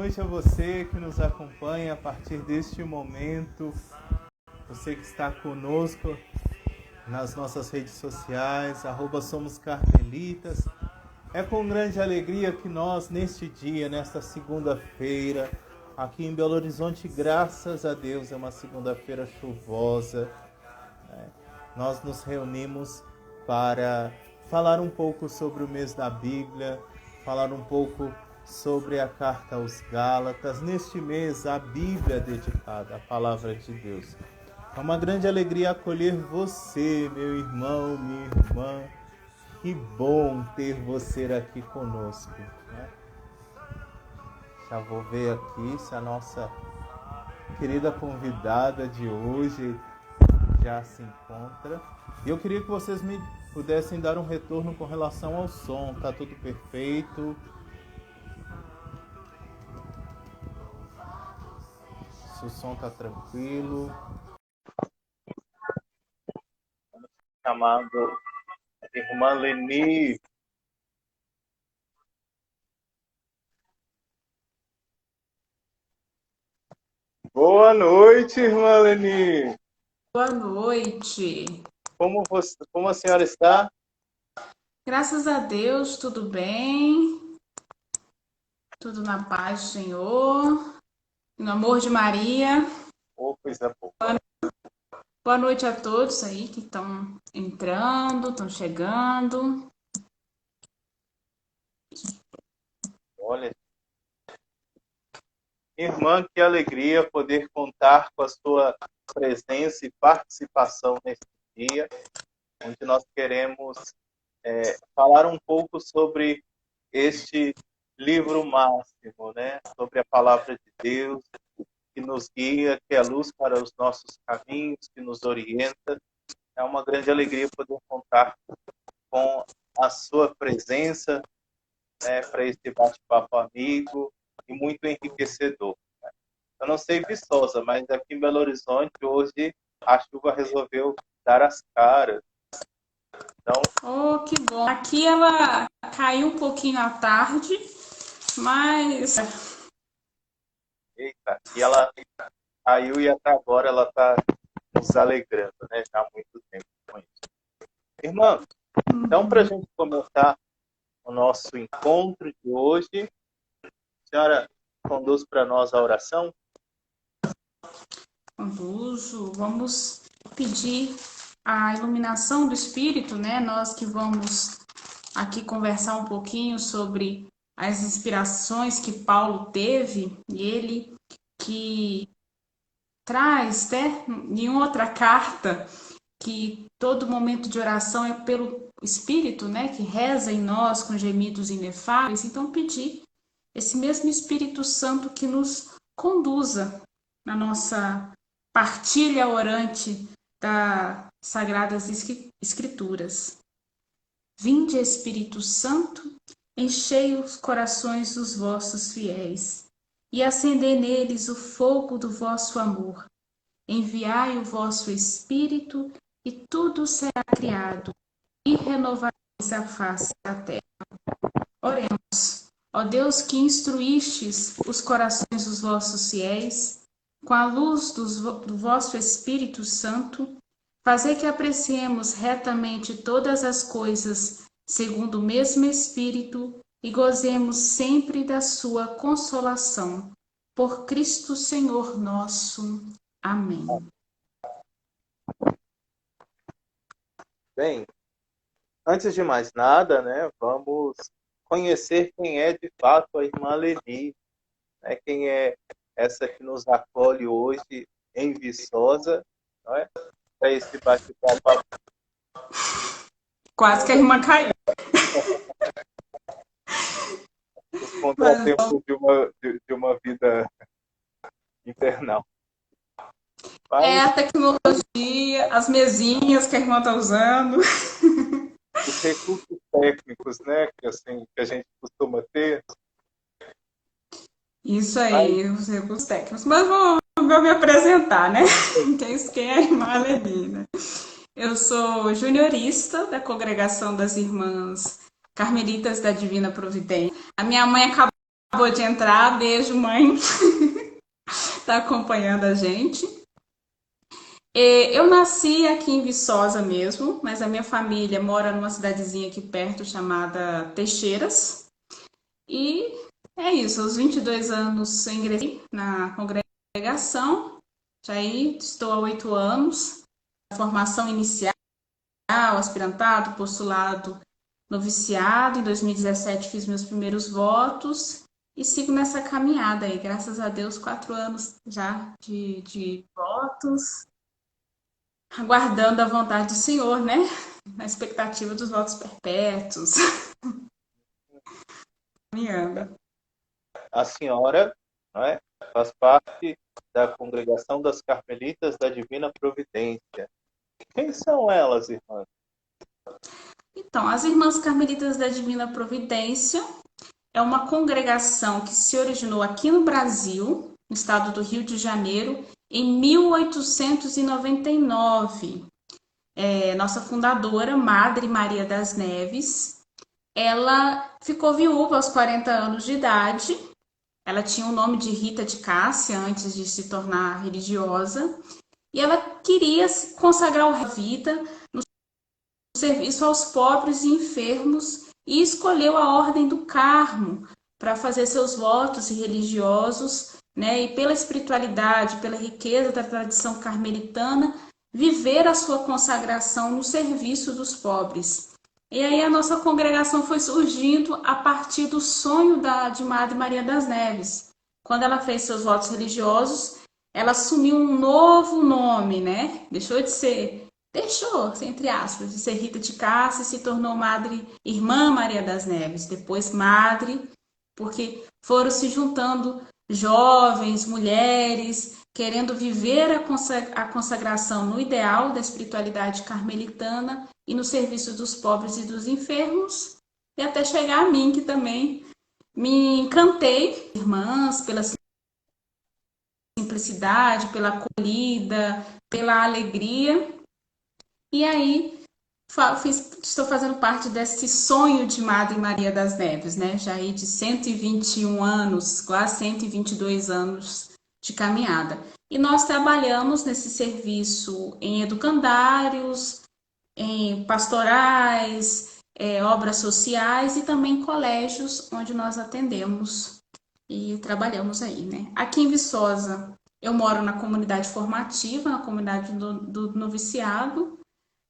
noite a você que nos acompanha a partir deste momento, você que está conosco nas nossas redes sociais, @somoscarmelitas. É com grande alegria que nós, neste dia, nesta segunda-feira, aqui em Belo Horizonte, graças a Deus, é uma segunda-feira chuvosa, nós nos reunimos para falar um pouco sobre o mês da Bíblia, falar um pouco sobre a carta aos Gálatas. Neste mês, a Bíblia é dedicada à Palavra de Deus. É uma grande alegria acolher você, meu irmão, minha irmã. Que bom ter você aqui conosco, né? Já vou ver aqui se a nossa querida convidada de hoje já se encontra. E eu queria que vocês me pudessem dar um retorno com relação ao som. Tá tudo perfeito? Se o som tá tranquilo. Chamando irmã Leni. Boa noite, irmã Leni. Boa noite. Como a senhora está? Graças a Deus, tudo bem. Tudo na paz do Senhor. No amor de Maria. Coisa boa. Boa noite a todos aí que estão entrando, estão chegando. Olha, irmã, que alegria poder contar com a sua presença e participação neste dia, onde nós queremos falar um pouco sobre este livro máximo, né? Sobre a palavra de Deus, que nos guia, que é a luz para os nossos caminhos, que nos orienta. É uma grande alegria poder contar com a sua presença, né, para esse bate-papo amigo e muito enriquecedor. Eu não sei Viçosa, mas aqui em Belo Horizonte hoje a chuva resolveu dar as caras. Então, Oh, que bom. Aqui ela caiu um pouquinho à tarde, mas... eita, e ela caiu e até agora ela está nos alegrando, né? Já há muito tempo com isso. Irmã, então para a gente começar o nosso encontro de hoje, a senhora conduz para nós a oração? Conduzo. Vamos pedir a iluminação do Espírito, né? Nós que vamos aqui conversar um pouquinho sobre as inspirações que Paulo teve, e ele que traz, né, em outra carta, que todo momento de oração é pelo Espírito, né, que reza em nós com gemidos inefáveis. Então pedir esse mesmo Espírito Santo que nos conduza na nossa partilha orante das Sagradas Escrituras. Vinde, Espírito Santo, enchei os corações dos vossos fiéis e acendei neles o fogo do vosso amor. Enviai o vosso Espírito e tudo será criado e renovareis a face da terra. Oremos. Ó Deus, que instruístes os corações dos vossos fiéis com a luz do vosso Espírito Santo, fazei que apreciemos retamente todas as coisas segundo o mesmo Espírito e gozemos sempre da sua consolação. Por Cristo Senhor nosso. Amém. Bem, antes de mais nada, né, vamos conhecer quem é de fato a irmã Leni, né, quem é essa que nos acolhe hoje em Viçosa, não é? Para esse bate-papo. Quase que a irmã caiu. Os contratempos de uma vida internal. É a tecnologia, as mesinhas que a irmã está usando. Os recursos técnicos, né, que a gente costuma ter. Isso aí, os recursos técnicos. Mas vou me apresentar, né? Quem é a irmã Leni, né? Eu sou juniorista da Congregação das Irmãs Carmelitas da Divina Providência. A minha mãe acabou acabou de entrar, beijo, mãe. Tá acompanhando a gente. Eu nasci aqui em Viçosa mesmo, mas a minha família mora numa cidadezinha aqui perto chamada Teixeiras. E é isso, aos 22 anos eu ingressei na congregação, já aí estou há 8 anos, formação inicial, aspirantado, postulado, noviciado. Em 2017 fiz meus primeiros votos e sigo nessa caminhada aí, graças a Deus, 4 anos já de votos, aguardando a vontade do Senhor, né? Na expectativa dos votos perpétuos. Caminhando. A senhora, não é, faz parte da Congregação das Carmelitas da Divina Providência. Quem são elas, irmãs? Então, as Irmãs Carmelitas da Divina Providência é uma congregação que se originou aqui no Brasil, no estado do Rio de Janeiro, em 1899. Nossa fundadora, Madre Maria das Neves, ela ficou viúva aos 40 anos de idade. Ela tinha o nome de Rita de Cássia antes de se tornar religiosa. E ela queria consagrar a vida no serviço aos pobres e enfermos e escolheu a Ordem do Carmo para fazer seus votos religiosos, né? E pela espiritualidade, pela riqueza da tradição carmelitana, viver a sua consagração no serviço dos pobres. E aí a nossa congregação foi surgindo a partir do sonho de Madre Maria das Neves. Quando ela fez seus votos religiosos, ela assumiu um novo nome, né? Deixou, entre aspas, de ser Rita de Cássia e se tornou Madre Irmã Maria das Neves. Depois Madre, porque foram se juntando jovens, mulheres, querendo viver a consagração no ideal da espiritualidade carmelitana e no serviço dos pobres e dos enfermos, e até chegar a mim, que também me encantei, irmãs, pela simplicidade, pela acolhida, pela alegria. E aí estou fazendo parte desse sonho de Madre Maria das Neves, né? Já aí de 121 anos, quase 122 anos de caminhada. E nós trabalhamos nesse serviço em educandários, em pastorais, obras sociais e também colégios onde nós atendemos e trabalhamos aí, né? Aqui em Viçosa, eu moro na comunidade formativa, na comunidade do noviciado.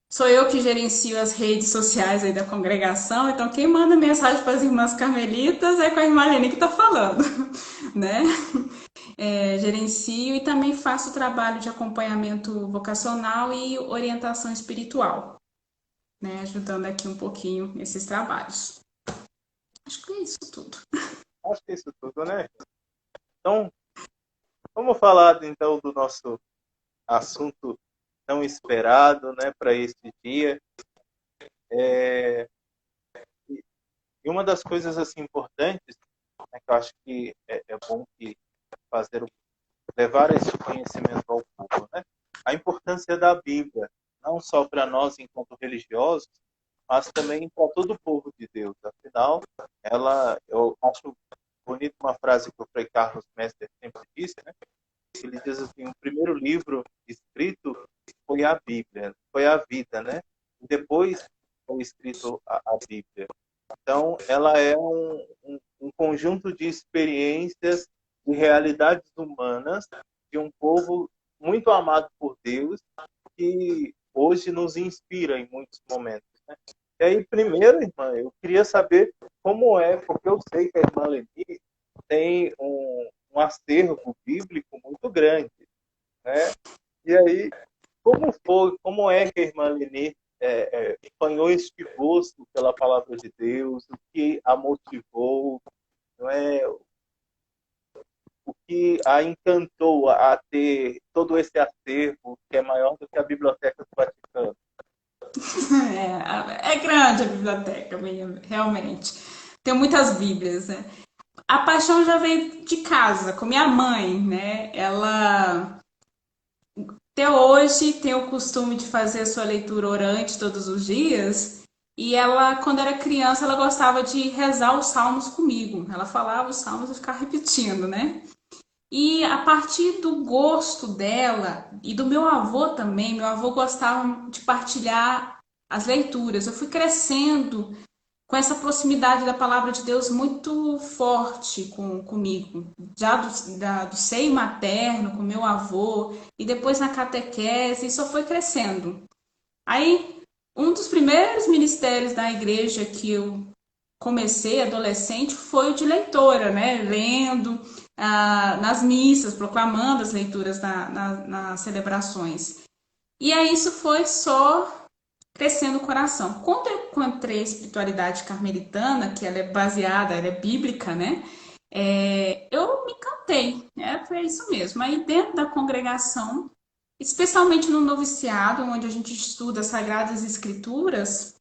Sou eu que gerencio as redes sociais aí da congregação, então quem manda mensagem para as irmãs carmelitas é com a irmã Leni que está falando, né? Gerencio e também faço trabalho de acompanhamento vocacional e orientação espiritual, né? Ajudando aqui um pouquinho nesses trabalhos. Acho que é isso tudo. Acho que é isso tudo, né? Então, vamos falar então do nosso assunto tão esperado, né, para este dia. E uma das coisas assim importantes, né, que eu acho que é bom que levar esse conhecimento ao povo, né? A importância da Bíblia, não só para nós enquanto religiosos, mas também para todo o povo de Deus. Afinal, eu acho bonita uma frase que o Frei Carlos Mestre sempre disse, né? Ele diz assim: o primeiro livro escrito foi a Bíblia, foi a vida, né? E depois foi escrito a Bíblia. Então, ela é um conjunto de experiências e realidades humanas de um povo muito amado por Deus, que hoje nos inspira em muitos momentos, né? E aí, primeiro, irmã, eu queria saber como é, porque eu sei que a irmã Leni tem um acervo bíblico muito grande, né? E aí, como é que a irmã Leni apanhou este gosto pela palavra de Deus, o que a motivou, não é? O que a encantou a ter todo esse acervo que é maior do que a Biblioteca do Vaticano? É grande a biblioteca, realmente. Tem muitas Bíblias, né? A paixão já veio de casa, com minha mãe, né? Ela até hoje tem o costume de fazer a sua leitura orante todos os dias. E ela, quando era criança, ela gostava de rezar os salmos comigo. Ela falava os salmos e eu ficava repetindo, né? E a partir do gosto dela e do meu avô também, meu avô gostava de partilhar as leituras. Eu fui crescendo com essa proximidade da palavra de Deus muito forte comigo, já do seio materno, com meu avô, e depois na catequese, e só foi crescendo. Aí, um dos primeiros ministérios da igreja que eu comecei adolescente foi o de leitora, né? Lendo nas missas, proclamando as leituras nas celebrações. E aí isso foi só crescendo o coração. Quando eu encontrei a espiritualidade carmelitana, que ela é baseada, ela é bíblica, né? Eu me encantei, foi isso mesmo. Aí dentro da congregação, especialmente no noviciado, onde a gente estuda as Sagradas Escrituras,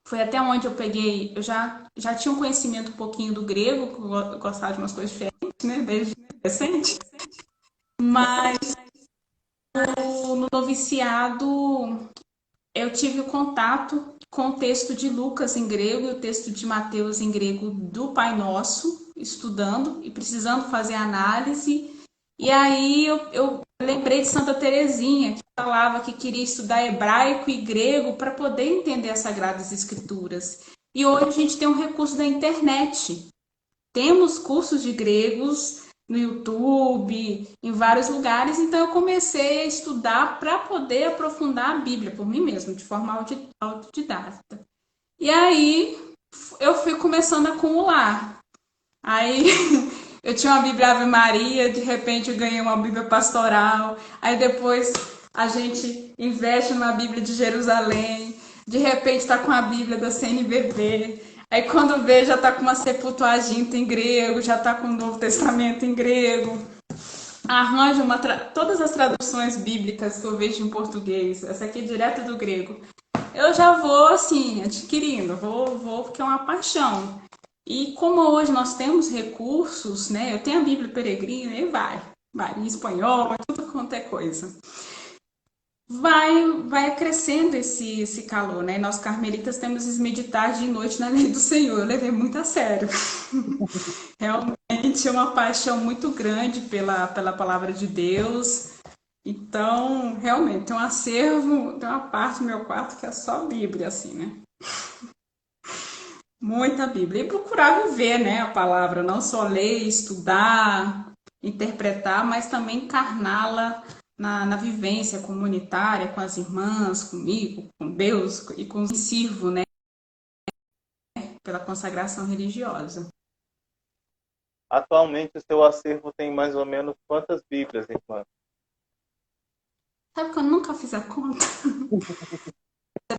foi até onde eu peguei, eu já tinha um conhecimento um pouquinho do grego, eu gostava de umas coisas diferentes, né, desde recente, mas no noviciado eu tive o contato com o texto de Lucas em grego e o texto de Mateus em grego do Pai Nosso, estudando e precisando fazer análise. E aí eu lembrei de Santa Teresinha, que falava que queria estudar hebraico e grego para poder entender as Sagradas Escrituras. E hoje a gente tem um recurso da internet. Temos cursos de gregos no YouTube, em vários lugares, então eu comecei a estudar para poder aprofundar a Bíblia por mim mesma, de forma autodidata. E aí eu fui começando a acumular. Aí eu tinha uma Bíblia Ave Maria, de repente eu ganhei uma Bíblia Pastoral, aí depois a gente investe numa Bíblia de Jerusalém, de repente está com a Bíblia da CNBB, aí quando vê já está com uma Septuaginta em grego, já está com o Novo Testamento em grego, arranja todas as traduções bíblicas que eu vejo em português, essa aqui é direto do grego, eu já vou assim, adquirindo, vou porque é uma paixão. E como hoje nós temos recursos, né? Eu tenho a Bíblia Peregrina e vai em espanhol, tudo quanto é coisa. Vai crescendo esse calor, né? Nós carmelitas temos que meditar de noite na lei do Senhor. Eu levei muito a sério. Realmente é uma paixão muito grande pela palavra de Deus. Então, realmente, tem um acervo, tem uma parte do meu quarto que é só Bíblia, assim, né? Muita Bíblia. E procurar viver, né, a palavra, não só ler, estudar, interpretar, mas também encarná-la na vivência comunitária, com as irmãs, comigo, com Deus e com os que sirvo, né, pela consagração religiosa. Atualmente, o seu acervo tem mais ou menos quantas Bíblias, irmã? Sabe que eu nunca fiz a conta?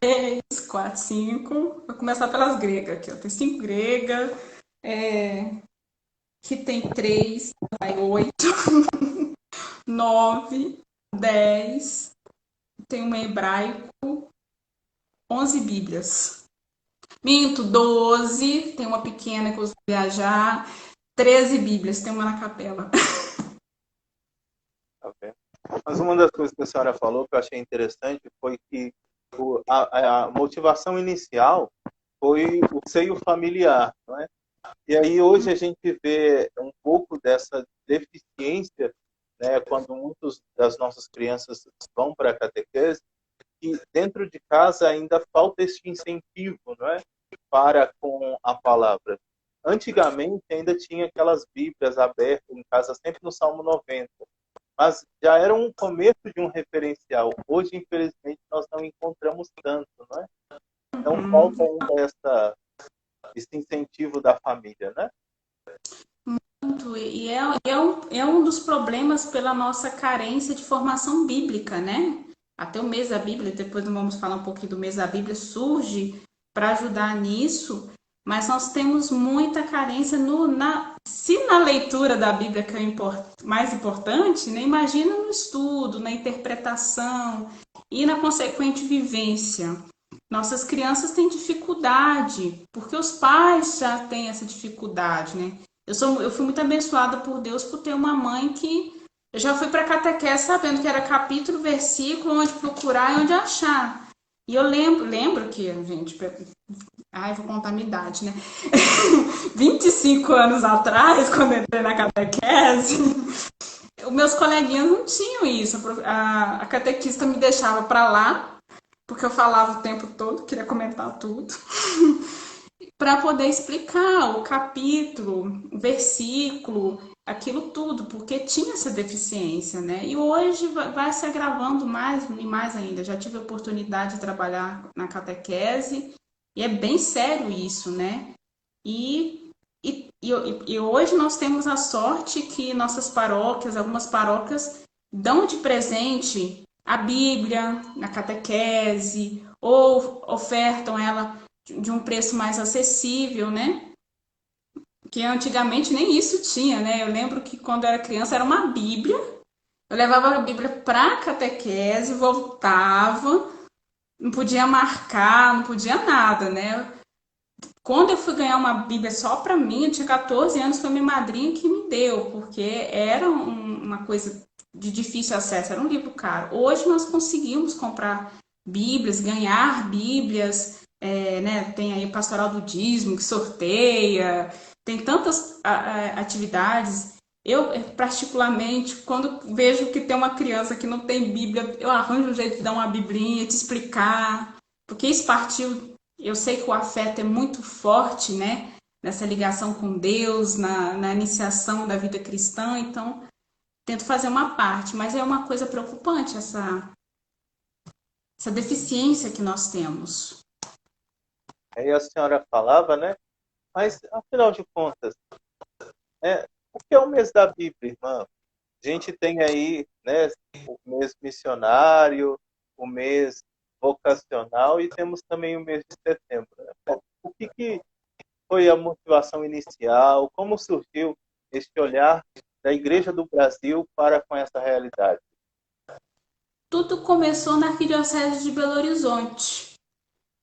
3, 4, 5. Vou começar pelas gregas aqui, ó. Tem 5 gregas, que tem 3, vai 8, 9, 10, tem um hebraico, 11 Bíblias. Minto, 12, tem uma pequena que eu vou viajar, 13 Bíblias, tem uma na capela. Tá vendo? Mas uma das coisas que a senhora falou que eu achei interessante foi que a motivação inicial foi o seio familiar, não é? E aí hoje a gente vê um pouco dessa deficiência, né, quando muitas das nossas crianças vão para a catequese, que dentro de casa ainda falta esse incentivo, não é, para com a palavra. Antigamente ainda tinha aquelas Bíblias abertas em casa, sempre no Salmo 90, mas já era um começo de um referencial. Hoje, infelizmente, nós não encontramos tanto, não é? Então falta ainda esse incentivo da família, né? E é um dos problemas pela nossa carência de formação bíblica, né? Até o mês da Bíblia, depois vamos falar um pouquinho do mês da Bíblia, surge para ajudar nisso, mas nós temos muita carência se na leitura da Bíblia, que é o mais importante, né? Imagina no estudo, na interpretação e na consequente vivência. Nossas crianças têm dificuldade, porque os pais já têm essa dificuldade, né? Eu fui muito abençoada por Deus por ter uma mãe que eu já fui para catequese sabendo que era capítulo, versículo, onde procurar e onde achar. E eu lembro que, gente, ai, vou contar a minha idade, né? 25 anos atrás, quando eu entrei na catequese, os meus coleguinhas não tinham isso. A catequista me deixava para lá, porque eu falava o tempo todo, queria comentar tudo, para poder explicar o capítulo, o versículo, aquilo tudo, porque tinha essa deficiência, né? E hoje vai se agravando mais e mais ainda. Já tive a oportunidade de trabalhar na catequese e é bem sério isso, né? E hoje nós temos a sorte que nossas paróquias, algumas paróquias, dão de presente a Bíblia na catequese ou ofertam ela de um preço mais acessível, né? Que antigamente nem isso tinha, né? Eu lembro que quando eu era criança era uma Bíblia. Eu levava a Bíblia para a catequese, voltava, não podia marcar, não podia nada, né? Quando eu fui ganhar uma Bíblia só para mim, eu tinha 14 anos, foi minha madrinha que me deu, porque era uma coisa de difícil acesso, era um livro caro. Hoje nós conseguimos comprar Bíblias, ganhar Bíblias, né? Tem aí o Pastoral do Dízimo que sorteia, tem tantas atividades. Eu, particularmente, quando vejo que tem uma criança que não tem Bíblia, eu arranjo um jeito de dar uma biblinha, te explicar, porque isso partiu. Eu sei que o afeto é muito forte, né? Nessa ligação com Deus, na iniciação da vida cristã, então tento fazer uma parte, mas é uma coisa preocupante essa deficiência que nós temos. Aí a senhora falava, né? Mas, afinal de contas, o que é o mês da Bíblia, irmã? A gente tem aí, né, o mês missionário, o mês vocacional e temos também o mês de setembro. Né? O que foi a motivação inicial? Como surgiu este olhar da Igreja do Brasil para com essa realidade? Tudo começou na Arquidiocese de Belo Horizonte,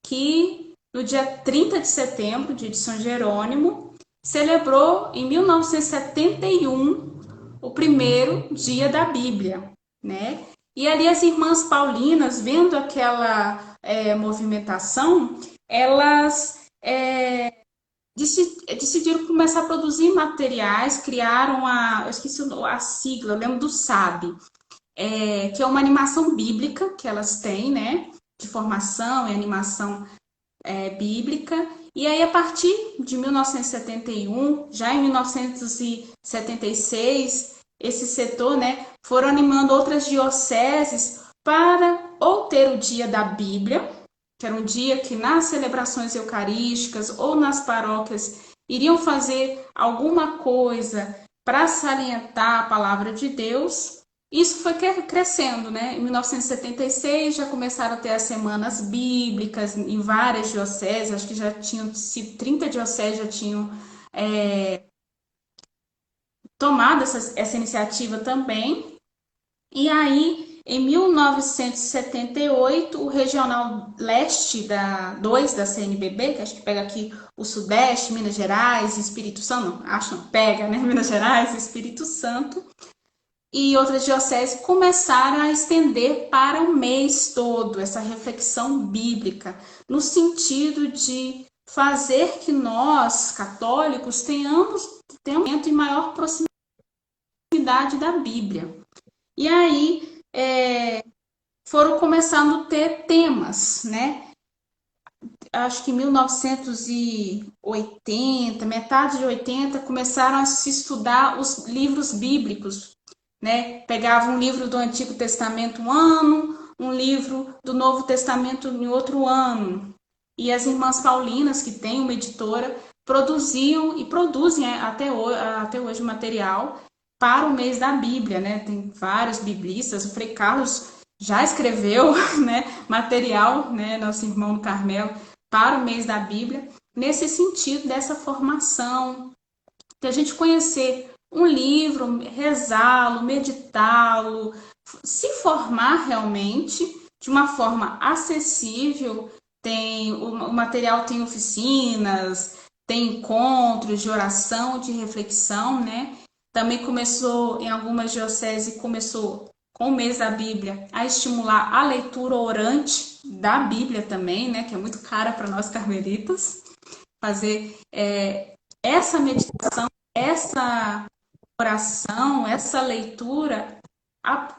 que no dia 30 de setembro, dia de São Jerônimo, celebrou em 1971 o primeiro dia da Bíblia, né? E ali as irmãs paulinas, vendo aquela movimentação, elas decidiram começar a produzir materiais, criaram eu esqueci a sigla, eu lembro do SAB, que é uma animação bíblica que elas têm, né? De formação e animação bíblica. E aí, a partir de 1971, já em 1976, esse setor, né, foram animando outras dioceses para ou ter o dia da Bíblia, que era um dia que nas celebrações eucarísticas ou nas paróquias iriam fazer alguma coisa para salientar a palavra de Deus. Isso foi crescendo, né? Em 1976 já começaram a ter as semanas bíblicas em várias dioceses, acho que já tinham, 30 dioceses já tinham tomado essa iniciativa também. E aí, em 1978, o Regional Leste 2 da CNBB, que acho que pega aqui o Sudeste, Minas Gerais, Espírito Santo, não, pega, né? Minas Gerais, Espírito Santo, e outras dioceses começaram a estender para o mês todo essa reflexão bíblica, no sentido de fazer que nós, católicos, tenhamos em maior proximidade da Bíblia. E aí foram começando a ter temas, né? Acho que em 1980, metade de 80, começaram a se estudar os livros bíblicos, né? Pegava um livro do Antigo Testamento um ano, um livro do Novo Testamento em outro ano. E as irmãs paulinas, que têm uma editora, produziam e produzem até hoje material para o mês da Bíblia, né? Tem vários biblistas, o Frei Carlos já escreveu, né, material, né, nosso irmão do Carmelo, para o mês da Bíblia, nesse sentido dessa formação, de a gente conhecer um livro, rezá-lo, meditá-lo, se formar realmente de uma forma acessível. O material tem oficinas, tem encontros de oração, de reflexão, né? Também começou, em algumas dioceses, começou com o mês da Bíblia, a estimular a leitura orante da Bíblia também, né, que é muito cara para nós carmelitas, fazer essa meditação, essa oração, essa leitura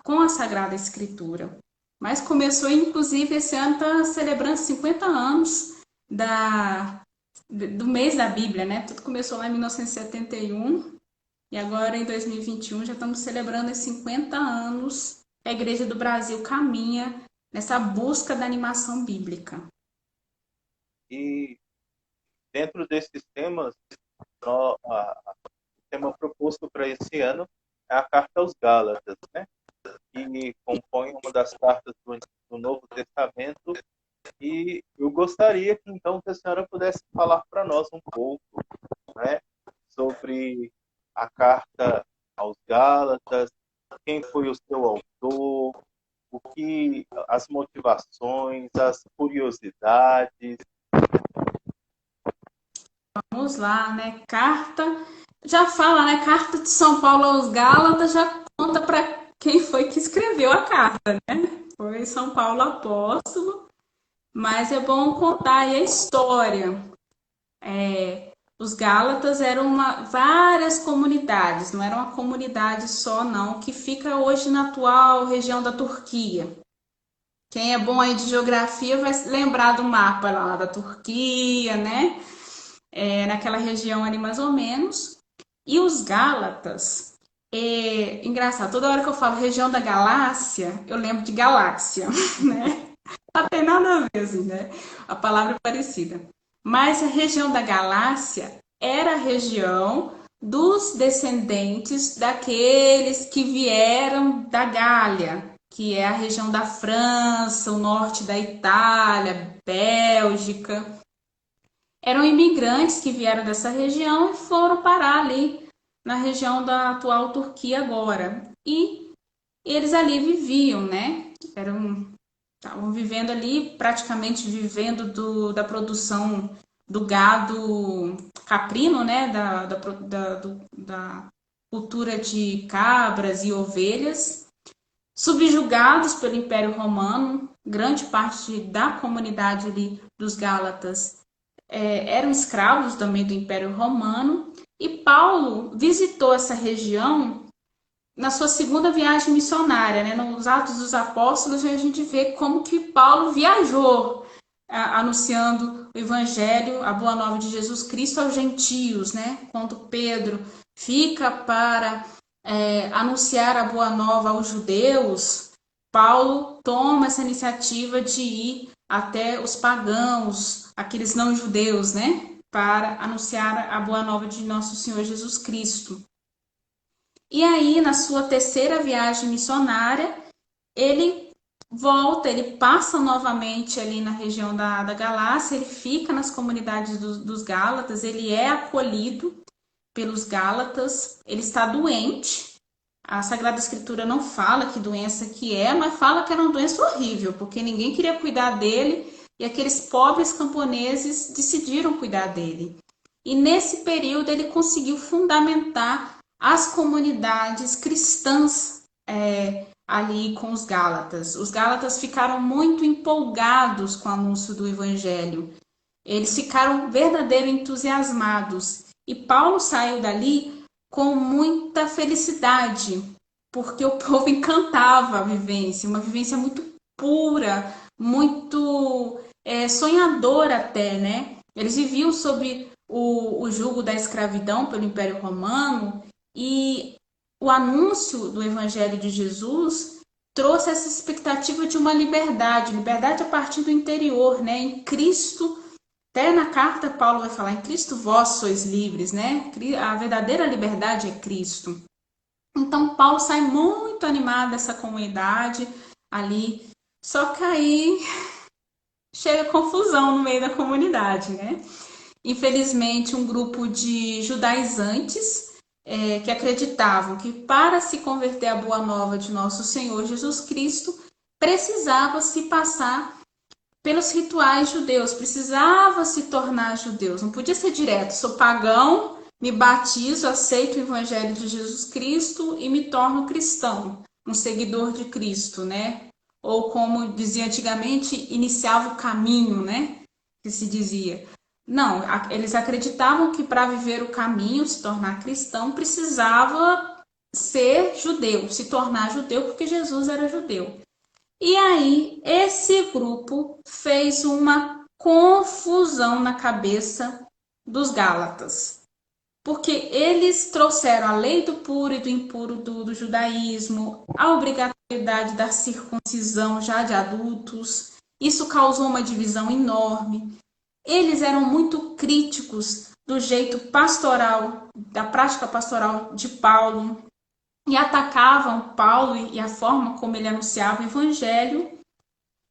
com a Sagrada Escritura. Mas começou, inclusive, esse ano está celebrando 50 anos do mês da Bíblia, né? Tudo começou lá em 1971 e agora em 2021 já estamos celebrando os 50 anos que a Igreja do Brasil caminha nessa busca da animação bíblica. E dentro desses temas, o tema proposto para esse ano é a Carta aos Gálatas, né? Que compõe uma das cartas do Novo Testamento. E eu gostaria que então que a senhora pudesse falar para nós um pouco, né, sobre a Carta aos Gálatas, quem foi o seu autor, as motivações, as curiosidades. Vamos lá, né? Carta, já fala, né? Carta de São Paulo aos Gálatas, já conta para quem foi que escreveu a carta, né? Foi São Paulo apóstolo, mas é bom contar aí a história. Os Gálatas eram várias comunidades, não era uma comunidade só, não, que fica hoje na atual região da Turquia. Quem é bom aí de geografia vai lembrar do mapa lá da Turquia, né? Naquela região ali mais ou menos. E os Gálatas, engraçado, toda hora que eu falo região da Galácia, eu lembro de galáxia, né? Não tem nada a ver, assim, né? A palavra é parecida. Mas a região da Galácia era a região dos descendentes daqueles que vieram da Gália, que é a região da França, o norte da Itália, Bélgica. Eram imigrantes que vieram dessa região e foram parar ali na região da atual Turquia agora. E eles ali viviam, né? Estavam vivendo ali, praticamente vivendo da produção do gado caprino, né? Da cultura de cabras e ovelhas, subjugados pelo Império Romano. Grande parte da comunidade ali dos Gálatas eram escravos também do Império Romano. E Paulo visitou essa região na sua segunda viagem missionária, né? Nos Atos dos Apóstolos, a gente vê como que Paulo viajou anunciando o Evangelho, a Boa Nova de Jesus Cristo aos gentios, né? Quando Pedro fica para anunciar a Boa Nova aos judeus, Paulo toma essa iniciativa de ir até os pagãos, aqueles não judeus, né? Para anunciar a Boa Nova de nosso Senhor Jesus Cristo. E aí, na sua terceira viagem missionária, ele volta, ele passa novamente ali na região da Galácia, ele fica nas comunidades dos Gálatas, ele é acolhido pelos Gálatas, ele está doente. A Sagrada Escritura não fala que doença que é, mas fala que era uma doença horrível, porque ninguém queria cuidar dele e aqueles pobres camponeses decidiram cuidar dele. E nesse período ele conseguiu fundamentar as comunidades cristãs ali com os Gálatas. Os Gálatas ficaram muito empolgados com o anúncio do Evangelho. Eles ficaram verdadeiramente entusiasmados. E Paulo saiu dali com muita felicidade, porque o povo encantava a vivência, uma vivência muito pura, muito sonhadora até, né? Eles viviam sob o jugo da escravidão pelo Império Romano, e o anúncio do Evangelho de Jesus trouxe essa expectativa de uma liberdade a partir do interior, né? Em Cristo, até na carta Paulo vai falar, em Cristo vós sois livres, né? A verdadeira liberdade é Cristo. Então Paulo sai muito animado dessa comunidade ali, só que aí chega confusão no meio da comunidade, né? Infelizmente, um grupo de judaizantes que acreditavam que para se converter à Boa Nova de nosso Senhor Jesus Cristo, precisava se passar pelos rituais judeus, precisava se tornar judeus, não podia ser direto, sou pagão, me batizo, aceito o Evangelho de Jesus Cristo e me torno cristão. um seguidor de Cristo, né? Ou como dizia antigamente, iniciava o caminho, né? Que se dizia. Não, eles acreditavam que para viver o caminho, se tornar cristão, precisava ser judeu, se tornar judeu, porque Jesus era judeu. E aí, esse grupo fez uma confusão na cabeça dos Gálatas, porque eles trouxeram a lei do puro e do impuro do judaísmo, a obrigatoriedade da circuncisão já de adultos. Isso causou uma divisão enorme. Eles eram muito críticos do jeito pastoral, da prática pastoral de Paulo, e atacavam Paulo e a forma como ele anunciava o evangelho.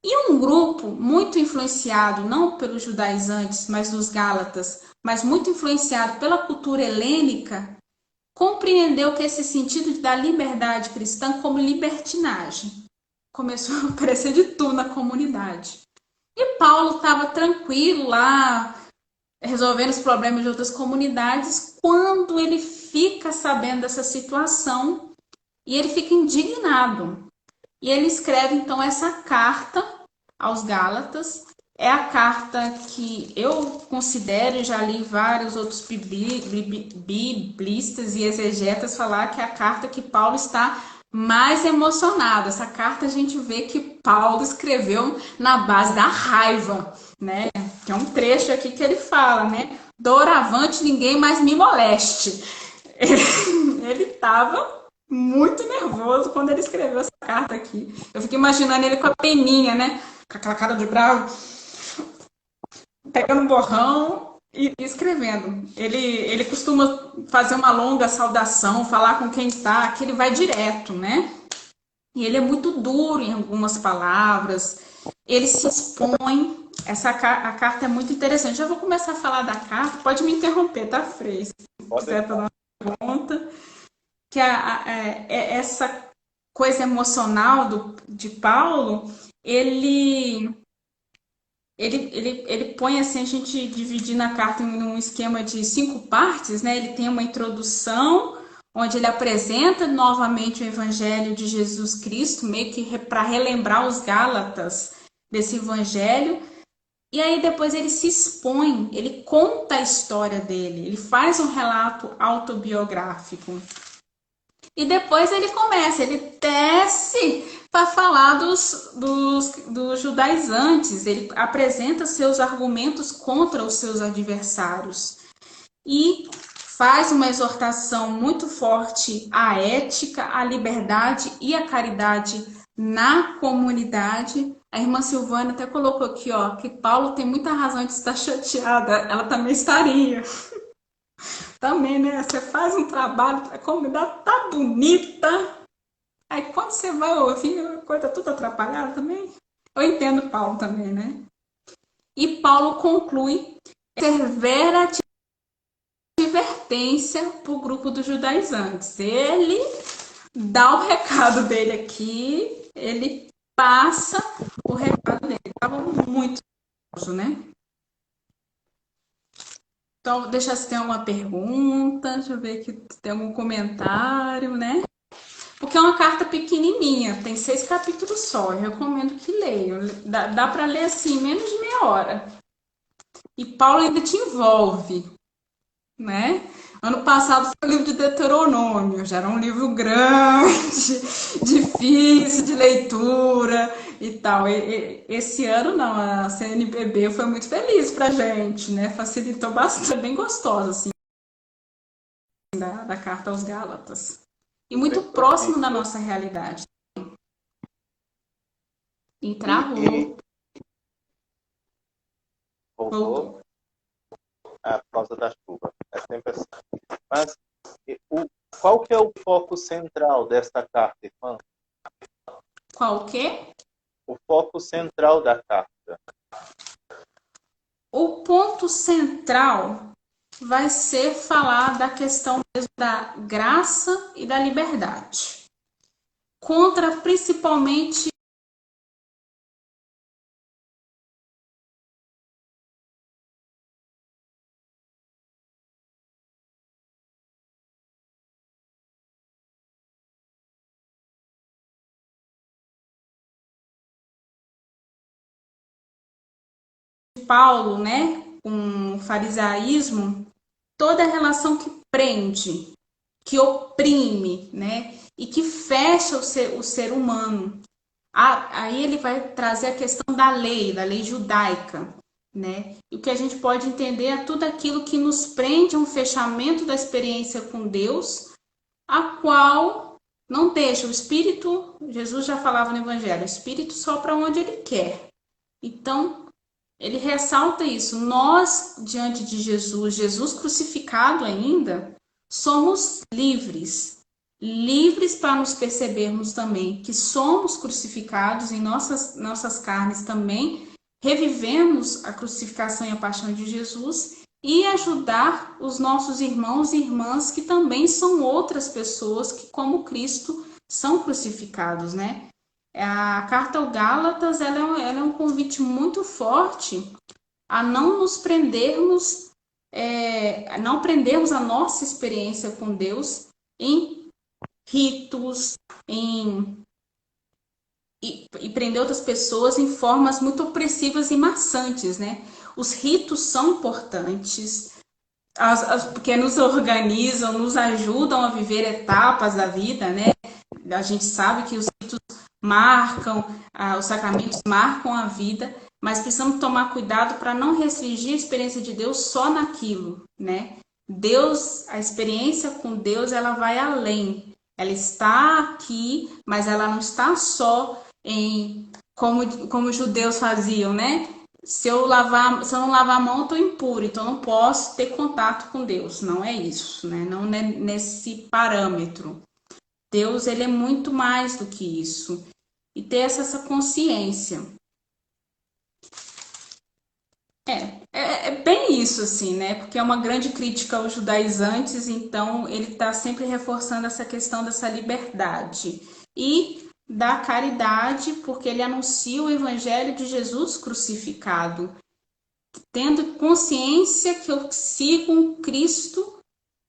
E um grupo muito influenciado, não pelos judaizantes, mas dos gálatas, mas muito influenciado pela cultura helênica, compreendeu que esse sentido da liberdade cristã como libertinagem. Começou a aparecer de tudo na comunidade. E Paulo estava tranquilo lá, resolvendo os problemas de outras comunidades, quando ele fica sabendo dessa situação e ele fica indignado. E ele escreve então essa carta aos Gálatas. É a carta que eu considero, já li vários outros biblistas e exegetas falar que é a carta que Paulo está mais emocionado. Essa carta a gente vê que Paulo escreveu na base da raiva, né? Que é um trecho aqui que ele fala, né? Doravante ninguém mais me moleste. Ele estava muito nervoso quando ele escreveu essa carta aqui. Eu fico imaginando ele com a peninha, né? Com aquela cara de bravo, pegando um borrão e escrevendo. Ele costuma fazer uma longa saudação, falar com quem está, que ele vai direto, né? E ele é muito duro em algumas palavras. Ele se expõe. A carta é muito interessante. Já vou começar a falar da carta. Pode me interromper, tá, Frei? Se quiser fazer uma pergunta. Que essa coisa emocional de Paulo, ele põe assim, a gente dividir na carta em um esquema de 5 partes, né? Ele tem uma introdução, onde ele apresenta novamente o Evangelho de Jesus Cristo, meio que para relembrar os Gálatas desse Evangelho. E aí depois ele se expõe, ele conta a história dele, ele faz um relato autobiográfico. E depois ele desce para falar dos judaizantes, ele apresenta seus argumentos contra os seus adversários e faz uma exortação muito forte à ética, à liberdade e à caridade na comunidade. A irmã Silvana até colocou aqui, ó, que Paulo tem muita razão de estar chateada, ela também estaria. Também, né? Você faz um trabalho, a comunidade tá bonita. Aí quando você vai ouvir, a coisa toda atrapalhada também. Eu entendo Paulo também, né? E Paulo conclui severa advertência para o grupo dos judaizantes. Ele dá o recado dele aqui, ele passa o recado dele. Estava muito nervoso, né? Então, deixa se tem alguma pergunta, deixa eu ver aqui se tem algum comentário, né? Porque é uma carta pequenininha, tem 6 capítulos só, eu recomendo que leiam. Dá para ler assim, menos de meia hora. E Paulo ainda te envolve, né? Ano passado foi o livro de Deuteronômio, já era um livro grande, difícil de leitura e tal. Esse ano não, a CNBB foi muito feliz pra gente, né? Facilitou bastante, bem gostosa, assim, da carta aos Gálatas. E muito próximo da nossa realidade. E travou. Voltou. Por causa da chuva. É sempre assim. Mas qual que é o foco central desta carta, irmã? Qual o quê? O foco central da carta. O ponto central vai ser falar da questão mesmo da graça e da liberdade. Contra principalmente Paulo, né, com o farisaísmo, toda relação que prende, que oprime, né, e que fecha o ser humano. Aí ele vai trazer a questão da lei judaica, né? E o que a gente pode entender é tudo aquilo que nos prende a um fechamento da experiência com Deus, a qual não deixa o Espírito, Jesus já falava no Evangelho, o Espírito sopra onde ele quer. Então, ele ressalta isso. Nós, diante de Jesus, Jesus crucificado ainda, somos livres. Livres para nos percebermos também que somos crucificados em nossas carnes também, revivemos a crucificação e a paixão de Jesus e ajudar os nossos irmãos e irmãs que também são outras pessoas que, como Cristo, são crucificados, né? A carta ao Gálatas ela é um convite muito forte a não nos prendermos, a não prendermos a nossa experiência com Deus em ritos, e prender outras pessoas em formas muito opressivas e maçantes, né? Os ritos são importantes, porque nos organizam, nos ajudam a viver etapas da vida, né? A gente sabe que os ritos marcam, os sacramentos marcam a vida, mas precisamos tomar cuidado para não restringir a experiência de Deus só naquilo, né? Deus, a experiência com Deus, ela vai além. Ela está aqui, mas ela não está só em como os judeus faziam, né? Se eu não lavar a mão, eu estou impuro, então não posso ter contato com Deus. Não é isso, né? Não é nesse parâmetro. Deus, ele é muito mais do que isso. E ter essa consciência. É bem isso, assim, né? Porque é uma grande crítica aos judaizantes, então ele está sempre reforçando essa questão dessa liberdade. E da caridade, porque ele anuncia o evangelho de Jesus crucificado, tendo consciência que eu sigo um Cristo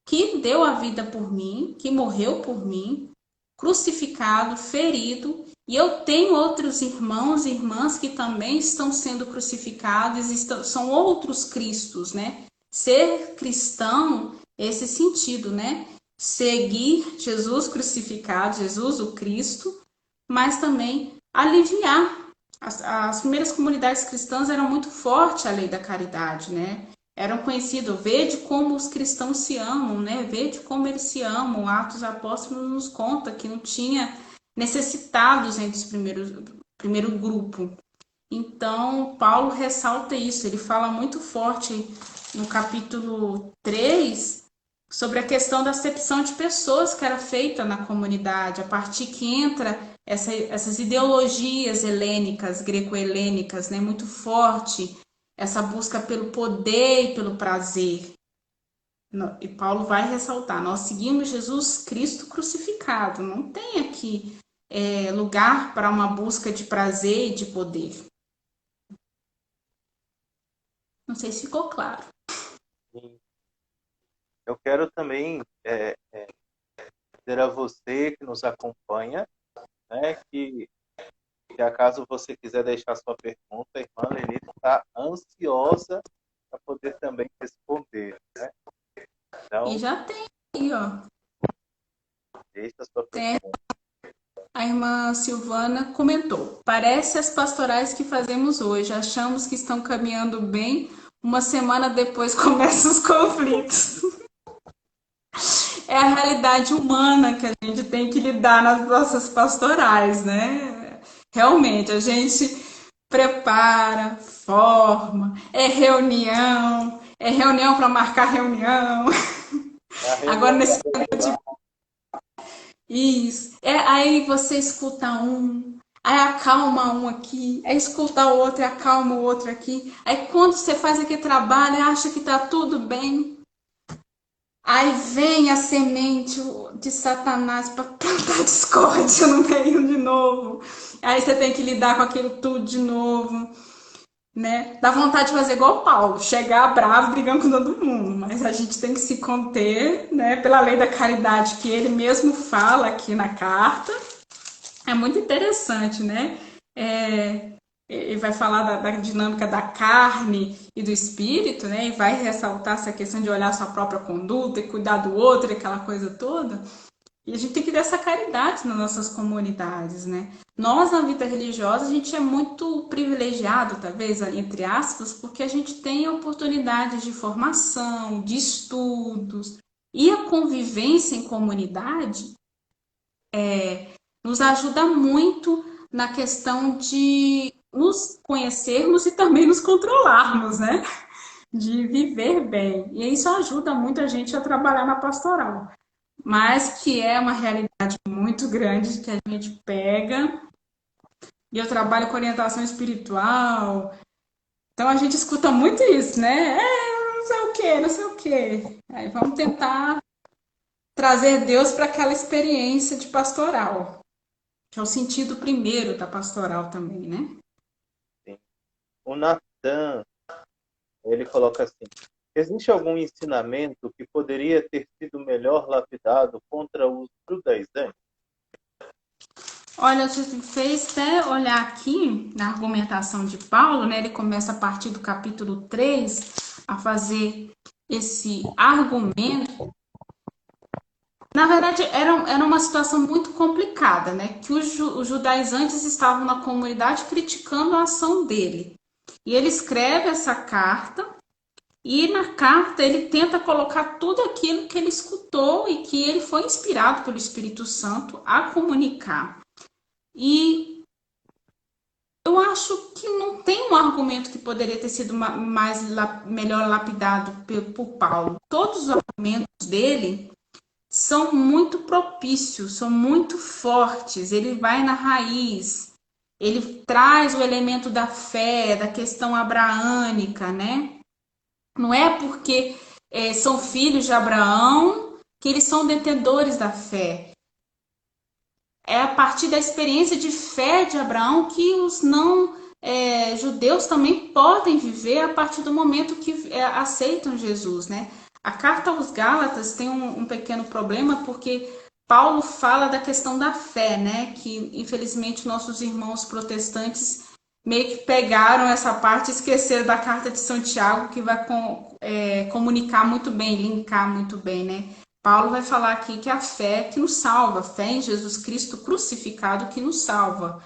que deu a vida por mim, que morreu por mim, crucificado, ferido, e eu tenho outros irmãos e irmãs que também estão sendo crucificados, são outros Cristos, né? Ser cristão, esse sentido, né? Seguir Jesus crucificado, Jesus o Cristo, mas também aliviar. As primeiras comunidades cristãs eram muito fortes a lei da caridade, né? Eram conhecidos, vede como os cristãos se amam, né? Vede como eles se amam. Atos Apóstolos nos conta que não tinha necessitados entre os primeiro grupo. Então, Paulo ressalta isso, ele fala muito forte no capítulo 3 sobre a questão da acepção de pessoas que era feita na comunidade, a partir que entra essas ideologias helênicas, greco-helênicas, né, muito forte, essa busca pelo poder e pelo prazer. E Paulo vai ressaltar, nós seguimos Jesus Cristo crucificado, não tem aqui lugar para uma busca de prazer e de poder. Não sei se ficou claro. Eu quero também dizer a você que nos acompanha, né, que acaso você quiser deixar sua pergunta, a irmã Lelita está ansiosa para poder também responder, né? Então, e já tem aí, ó. Deixa a sua pergunta. A irmã Silvana comentou: parece as pastorais que fazemos hoje. Achamos que estão caminhando bem. Uma semana depois começam os conflitos. É a realidade humana que a gente tem que lidar nas nossas pastorais, né? Realmente, a gente prepara, forma, é reunião para marcar reunião. Agora, nesse tempo de... Isso. Aí você escuta um, aí acalma um aqui, aí escuta o outro e acalma o outro aqui. Aí quando você faz aquele trabalho, acha que tá tudo bem. Aí vem a semente de Satanás para plantar discórdia no meio de novo. Aí você tem que lidar com aquilo tudo de novo, né? Dá vontade de fazer igual Paulo, chegar bravo, brigando com todo mundo. Mas a gente tem que se conter, né? Pela lei da caridade que ele mesmo fala aqui na carta. É muito interessante, né? ele vai falar da dinâmica da carne e do espírito, né? E vai ressaltar essa questão de olhar sua própria conduta e cuidar do outro, aquela coisa toda. E a gente tem que dar essa caridade nas nossas comunidades, né? Nós, na vida religiosa, a gente é muito privilegiado, talvez, entre aspas, porque a gente tem oportunidades de formação, de estudos, e a convivência em comunidade nos ajuda muito na questão de nos conhecermos e também nos controlarmos, né? De viver bem. E isso ajuda muito a gente a trabalhar na pastoral. Mas que é uma realidade muito grande que a gente pega. E eu trabalho com orientação espiritual. Então a gente escuta muito isso, né? Não sei o quê, não sei o quê. Aí vamos tentar trazer Deus para aquela experiência de pastoral, que é o sentido primeiro da pastoral também, né? Sim. O Natan, ele coloca assim: existe algum ensinamento que poderia ter sido melhor lapidado contra os judaizantes? Olha, você fez até olhar aqui na argumentação de Paulo, né? Ele começa a partir do capítulo 3 a fazer esse argumento. Na verdade, era uma situação muito complicada, né? Que os judaizantes estavam na comunidade criticando a ação dele. E ele escreve essa carta, e na carta ele tenta colocar tudo aquilo que ele escutou e que ele foi inspirado pelo Espírito Santo a comunicar. E eu acho que não tem um argumento que poderia ter sido melhor lapidado por Paulo. Todos os argumentos dele são muito propícios, são muito fortes. Ele vai na raiz, ele traz o elemento da fé, da questão abraânica, né? Não é porque são filhos de Abraão que eles são detentores da fé. É a partir da experiência de fé de Abraão que os não judeus também podem viver a partir do momento que aceitam Jesus, né? A carta aos Gálatas tem um pequeno problema porque Paulo fala da questão da fé, né? Que infelizmente nossos irmãos protestantes meio que pegaram essa parte e esqueceram da carta de Santiago, que vai comunicar muito bem, linkar muito bem, né? Paulo vai falar aqui que a fé é que nos salva, a fé em Jesus Cristo crucificado que nos salva.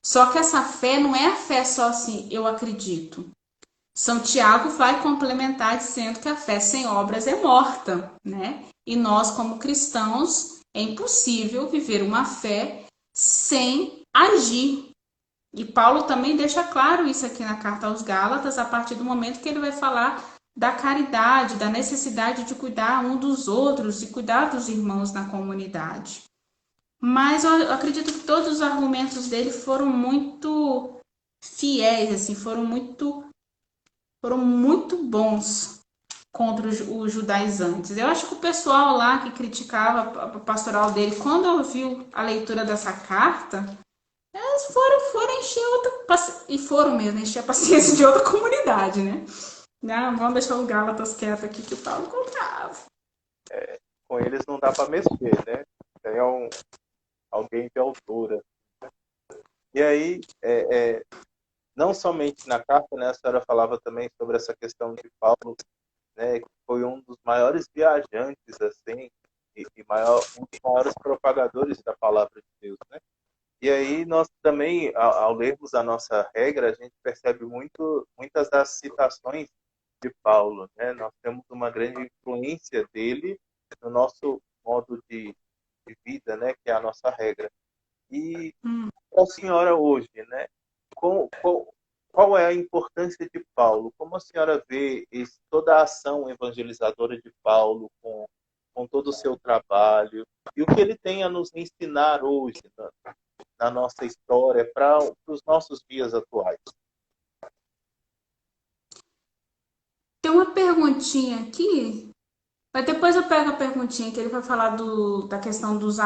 Só que essa fé não é a fé só assim, eu acredito. São Tiago vai complementar dizendo que a fé sem obras é morta, né? E nós, como cristãos, é impossível viver uma fé sem agir. E Paulo também deixa claro isso aqui na carta aos Gálatas, a partir do momento que ele vai falar da caridade, da necessidade de cuidar um dos outros e cuidar dos irmãos na comunidade. Mas eu acredito que todos os argumentos dele foram muito fiéis, assim, foram muito bons contra os judaizantes. Eu acho que o pessoal lá que criticava a pastoral dele, quando ouviu a leitura dessa carta, eles foram encher e foram mesmo encher a paciência de outra comunidade, né? Não, vamos deixar o Gálatas quieto aqui que o Paulo comprava. Com eles não dá para mexer, né? É alguém de altura. E aí, não somente na carta, né? A senhora falava também sobre essa questão de Paulo, né? Que foi um dos maiores viajantes, assim, um dos maiores propagadores da palavra de Deus, né? E aí nós também, ao lermos a nossa regra, a gente percebe muitas das citações de Paulo, né? Nós temos uma grande influência dele no nosso modo de vida, né? Que é a nossa regra. E para a senhora hoje, né? Qual é a importância de Paulo? Como a senhora vê toda a ação evangelizadora de Paulo com todo o seu trabalho e o que ele tem a nos ensinar hoje, né? Na nossa história, para os nossos dias atuais? Tem uma perguntinha aqui, mas depois eu pego a perguntinha que ele vai falar da questão dos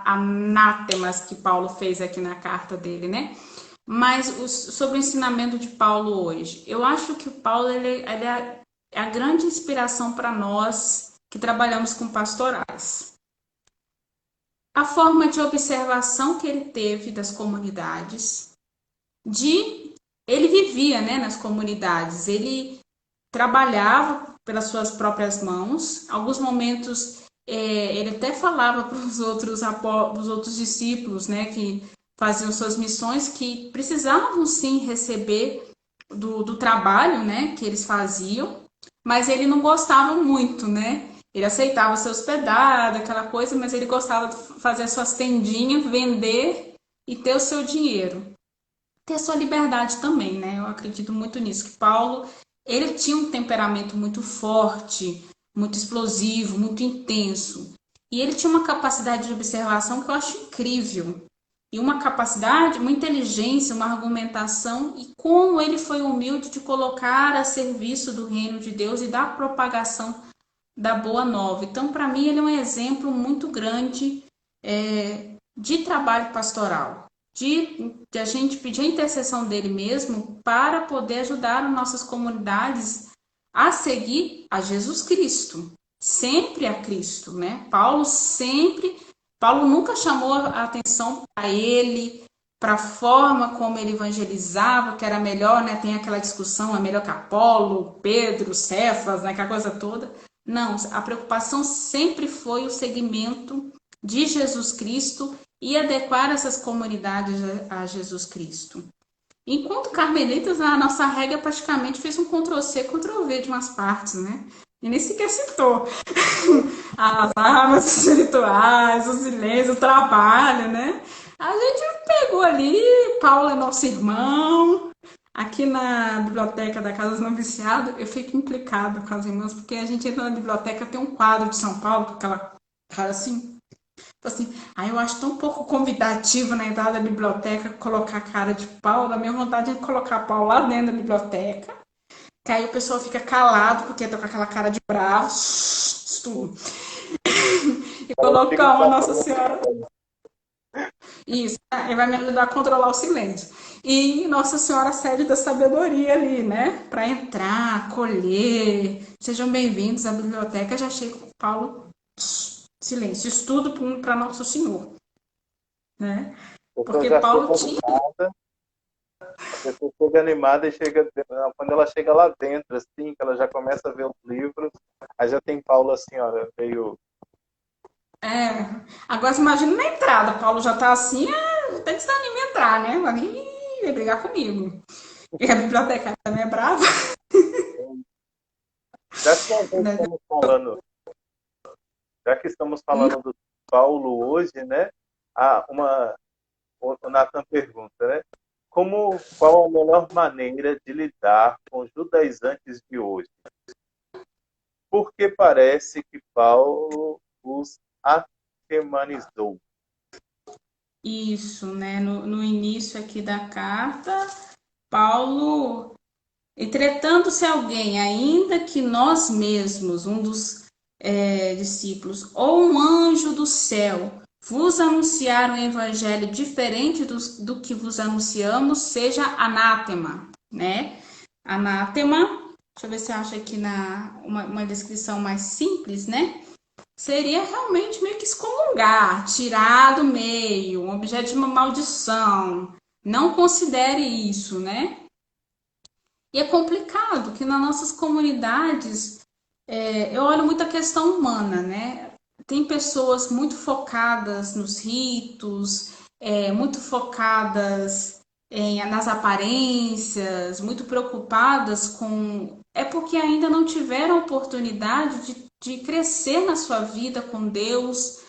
anátemas que Paulo fez aqui na carta dele, né? Mas sobre o ensinamento de Paulo hoje, eu acho que o Paulo ele é a grande inspiração para nós que trabalhamos com pastorais. A forma de observação que ele teve das comunidades, de ele vivia, né, nas comunidades, ele trabalhava pelas suas próprias mãos. Alguns momentos ele até falava para os outros discípulos, né, que faziam suas missões, que precisavam sim receber do trabalho, né, que eles faziam, mas ele não gostava muito, né? Ele aceitava ser hospedado, aquela coisa, mas ele gostava de fazer as suas tendinhas, vender e ter o seu dinheiro. Ter a sua liberdade também, né? Eu acredito muito nisso, que Paulo, ele tinha um temperamento muito forte, muito explosivo, muito intenso. E ele tinha uma capacidade de observação que eu acho incrível. E uma capacidade, uma inteligência, uma argumentação, e como ele foi humilde de colocar a serviço do reino de Deus e da propagação da Boa Nova. Então, para mim, ele é um exemplo muito grande de trabalho pastoral, de a gente pedir a intercessão dele mesmo para poder ajudar as nossas comunidades a seguir a Jesus Cristo, sempre a Cristo, né? Paulo nunca chamou a atenção para ele, para a forma como ele evangelizava, que era melhor, né? Tem aquela discussão, é melhor que Apolo, Pedro, Cefas, né? Aquela coisa toda. Não, a preocupação sempre foi o segmento de Jesus Cristo e adequar essas comunidades a Jesus Cristo. Enquanto Carmelitas, a nossa regra praticamente fez um Ctrl-C, Ctrl-V de umas partes, né? E nem sequer citou as armas espirituais, o silêncio, o trabalho, né? A gente pegou ali, Paulo é nosso irmão. Aqui na biblioteca da Casa dos Noviciados, eu fico implicada com as irmãs, porque a gente entra na biblioteca, tem um quadro de São Paulo, com aquela cara assim, eu acho tão pouco convidativo na entrada da biblioteca colocar a cara de Paulo. A minha vontade é colocar Paulo lá dentro da biblioteca, que aí o pessoal fica calado, porque tá com aquela cara de bravo, e colocar uma Nossa Senhora. Isso, ele vai me ajudar a controlar o silêncio. E Nossa Senhora Sede da Sabedoria ali, né? Para entrar, colher. Sejam bem-vindos à biblioteca. Já chego com Paulo. Silêncio. Estudo para Nosso Senhor. Né? Porque Paulo tinha. A pessoa chega animada e chega. Quando ela chega lá dentro, assim, que ela já começa a ver os livros, aí já tem Paulo assim, ó, meio. Agora você imagina na entrada, Paulo já tá assim, tem que desanimar entrar, né? Vai brigar comigo. E a bibliotecária também é brava. Já que estamos falando, já que estamos falando do Paulo hoje, né? O Nathan pergunta, né? Qual a melhor maneira de lidar com os judaizantes de hoje? Porque parece que Paulo os atemanizou. Isso, né? No início aqui da carta, Paulo, entretanto, se alguém, ainda que nós mesmos, um dos discípulos, ou um anjo do céu, vos anunciar um evangelho diferente do que vos anunciamos, seja anátema, né? Anátema, deixa eu ver se eu acho aqui uma descrição mais simples, né? Seria realmente meio que excomungar, tirar do meio, um objeto de uma maldição. Não considere isso, né? E é complicado que nas nossas comunidades, eu olho muito a questão humana, né? Tem pessoas muito focadas nos ritos, muito focadas nas aparências, muito preocupadas com. É porque ainda não tiveram oportunidade de crescer na sua vida com Deus.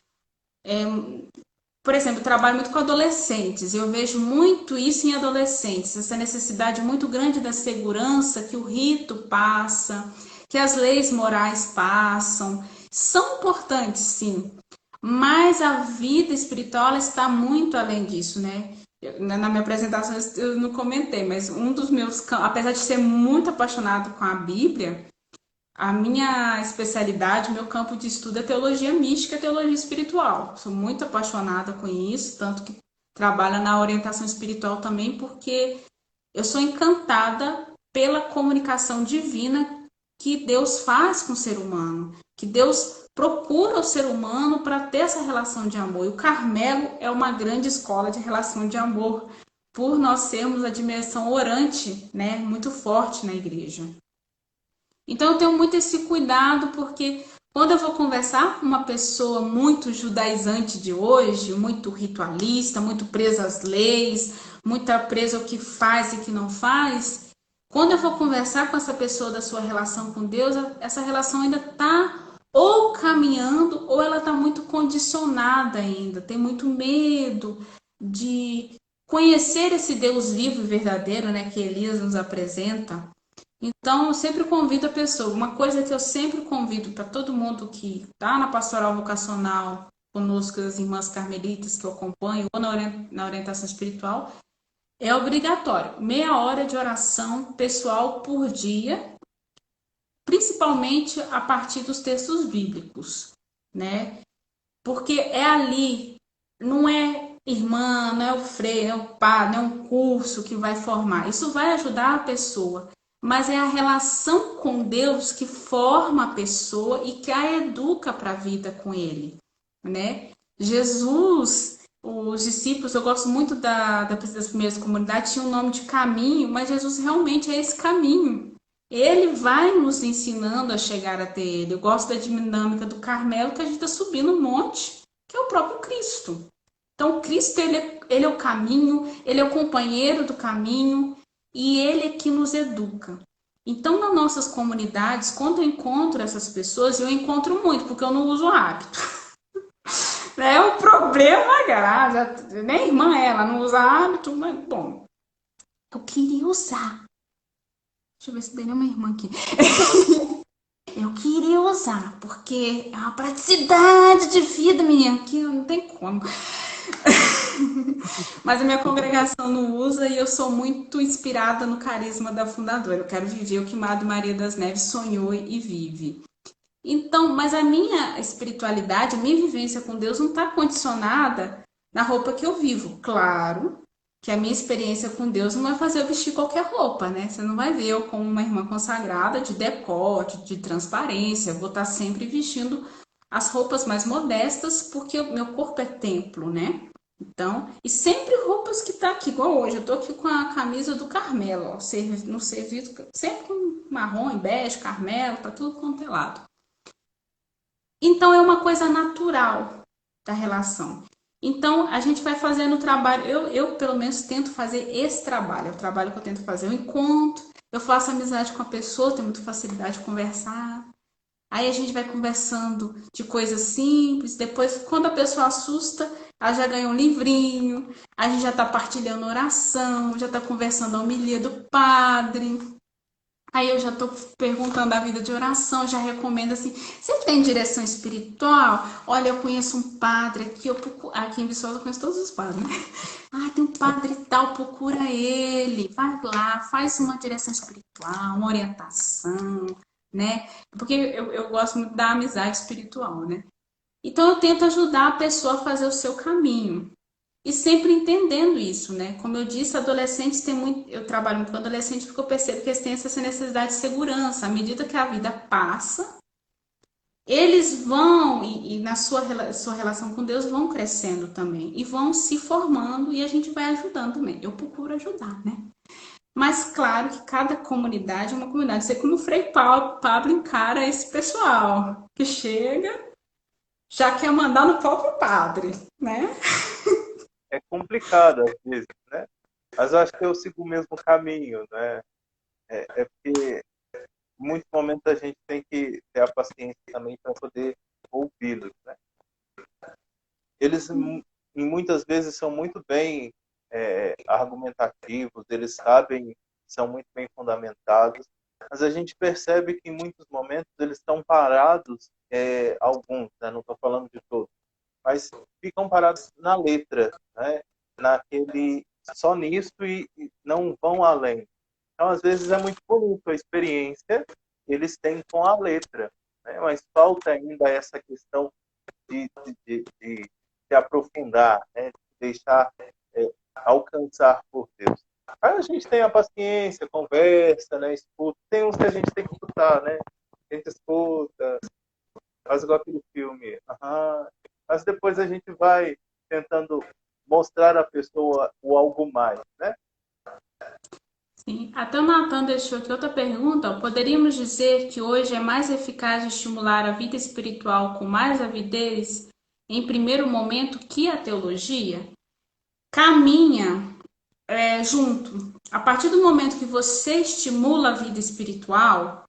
Por exemplo, eu trabalho muito com adolescentes, eu vejo muito isso em adolescentes, essa necessidade muito grande da segurança que o rito passa, que as leis morais passam, são importantes, sim, mas a vida espiritual ela está muito além disso, né? Na minha apresentação eu não comentei, mas um dos meus, apesar de ser muito apaixonado com a Bíblia, a minha especialidade, meu campo de estudo é teologia mística e teologia espiritual. Sou muito apaixonada com isso, tanto que trabalho na orientação espiritual também, porque eu sou encantada pela comunicação divina que Deus faz com o ser humano, que Deus procura o ser humano para ter essa relação de amor. E o Carmelo é uma grande escola de relação de amor por nós sermos a dimensão orante, né, muito forte na igreja. Então eu tenho muito esse cuidado, porque quando eu vou conversar com uma pessoa muito judaizante de hoje, muito ritualista, muito presa às leis, muito presa ao que faz e que não faz, quando eu vou conversar com essa pessoa da sua relação com Deus, essa relação ainda está ou caminhando ou ela está muito condicionada ainda, tem muito medo de conhecer esse Deus vivo e verdadeiro, né, que Elias nos apresenta. Então, eu sempre convido a pessoa. Uma coisa que eu sempre convido para todo mundo que está na pastoral vocacional conosco, as irmãs carmelitas que eu acompanho, ou na orientação espiritual, é obrigatório. 30 minutos de oração pessoal por dia, principalmente a partir dos textos bíblicos, né? Porque é ali, não é irmã, não é o freio, não é o padre, não é um curso que vai formar. Isso vai ajudar a pessoa, mas é a relação com Deus que forma a pessoa e que a educa para a vida com Ele, né? Jesus, os discípulos, eu gosto muito das primeiras comunidades, tinha um nome de caminho, mas Jesus realmente é esse caminho. Ele vai nos ensinando a chegar até Ele. Eu gosto da dinâmica do Carmelo, que a gente está subindo um monte, que é o próprio Cristo. Então, o Cristo, ele é o caminho, ele é o companheiro do caminho e ele é que nos educa. Então, nas nossas comunidades, quando eu encontro essas pessoas, eu encontro muito, porque eu não uso hábito. É um problema grave. Nem irmã ela não usa hábito, mas, bom, eu queria usar. Deixa eu ver se tem nenhuma irmã aqui. Eu queria usar, porque é uma praticidade de vida, menina, que não tem como. Mas a minha congregação não usa e eu sou muito inspirada no carisma da fundadora. Eu quero viver o que Madre Maria das Neves sonhou e vive. Então, mas a minha espiritualidade, a minha vivência com Deus não está condicionada na roupa que eu vivo. Claro que a minha experiência com Deus não vai fazer eu vestir qualquer roupa, né? Você não vai ver eu como uma irmã consagrada de decote, de transparência. Eu vou estar sempre vestindo as roupas mais modestas, porque o meu corpo é templo, né? Então, e sempre roupas que tá aqui, igual hoje. Eu tô aqui com a camisa do Carmelo, ó, no serviço, sempre com marrom e bege, Carmelo, tá tudo quanto é lado. Então, é uma coisa natural da relação. Então, a gente vai fazendo o trabalho. Eu, pelo menos, tento fazer esse trabalho. É o trabalho que eu tento fazer. Eu encontro, eu faço amizade com a pessoa, tenho muita facilidade de conversar. Aí a gente vai conversando de coisas simples. Depois, quando a pessoa assusta, ela já ganha um livrinho. A gente já está partilhando oração, já está conversando a homilia do padre. Aí eu já estou perguntando a vida de oração, já recomendo assim, você tem direção espiritual? Olha, eu conheço um padre aqui, aqui em Viçosa eu conheço todos os padres, né? Ah, tem um padre tal, procura ele, vai lá, faz uma direção espiritual, uma orientação, né? Porque eu gosto muito da amizade espiritual, né? Então eu tento ajudar a pessoa a fazer o seu caminho. E sempre entendendo isso, né? Como eu disse, adolescentes têm muito. Eu trabalho muito com adolescentes porque eu percebo que eles têm essa necessidade de segurança. À medida que a vida passa, eles vão, e na sua relação com Deus, vão crescendo também. E vão se formando e a gente vai ajudando também. Eu procuro ajudar, né? Mas claro que cada comunidade é uma comunidade. Sei como o Frei Pablo encara esse pessoal que chega, já quer mandar no próprio padre, né? É complicado às vezes, né? Mas eu acho que eu sigo o mesmo caminho, né? É porque em muitos momentos a gente tem que ter a paciência também para poder ouvi-los, né? Eles, em muitas vezes, são muito bem argumentativos, eles sabem, são muito bem fundamentados, mas a gente percebe que em muitos momentos eles estão parados, alguns, né? Não estou falando de todos, mas ficam parados na letra, né? Naquele, só nisso e não vão além. Então, às vezes, é muito bonito a experiência que eles têm com a letra, né? Mas falta ainda essa questão de se aprofundar, né? De deixar alcançar por Deus. Aí a gente tem a paciência, conversa, né? Escuta. Tem uns que a gente tem que escutar, né? A gente escuta, faz igual aquele filme. Mas depois a gente vai tentando mostrar à pessoa o algo mais, né? Sim. Até o Natan deixou aqui outra pergunta. Poderíamos dizer que hoje é mais eficaz estimular a vida espiritual com mais avidez em primeiro momento que a teologia? Caminha junto. A partir do momento que você estimula a vida espiritual,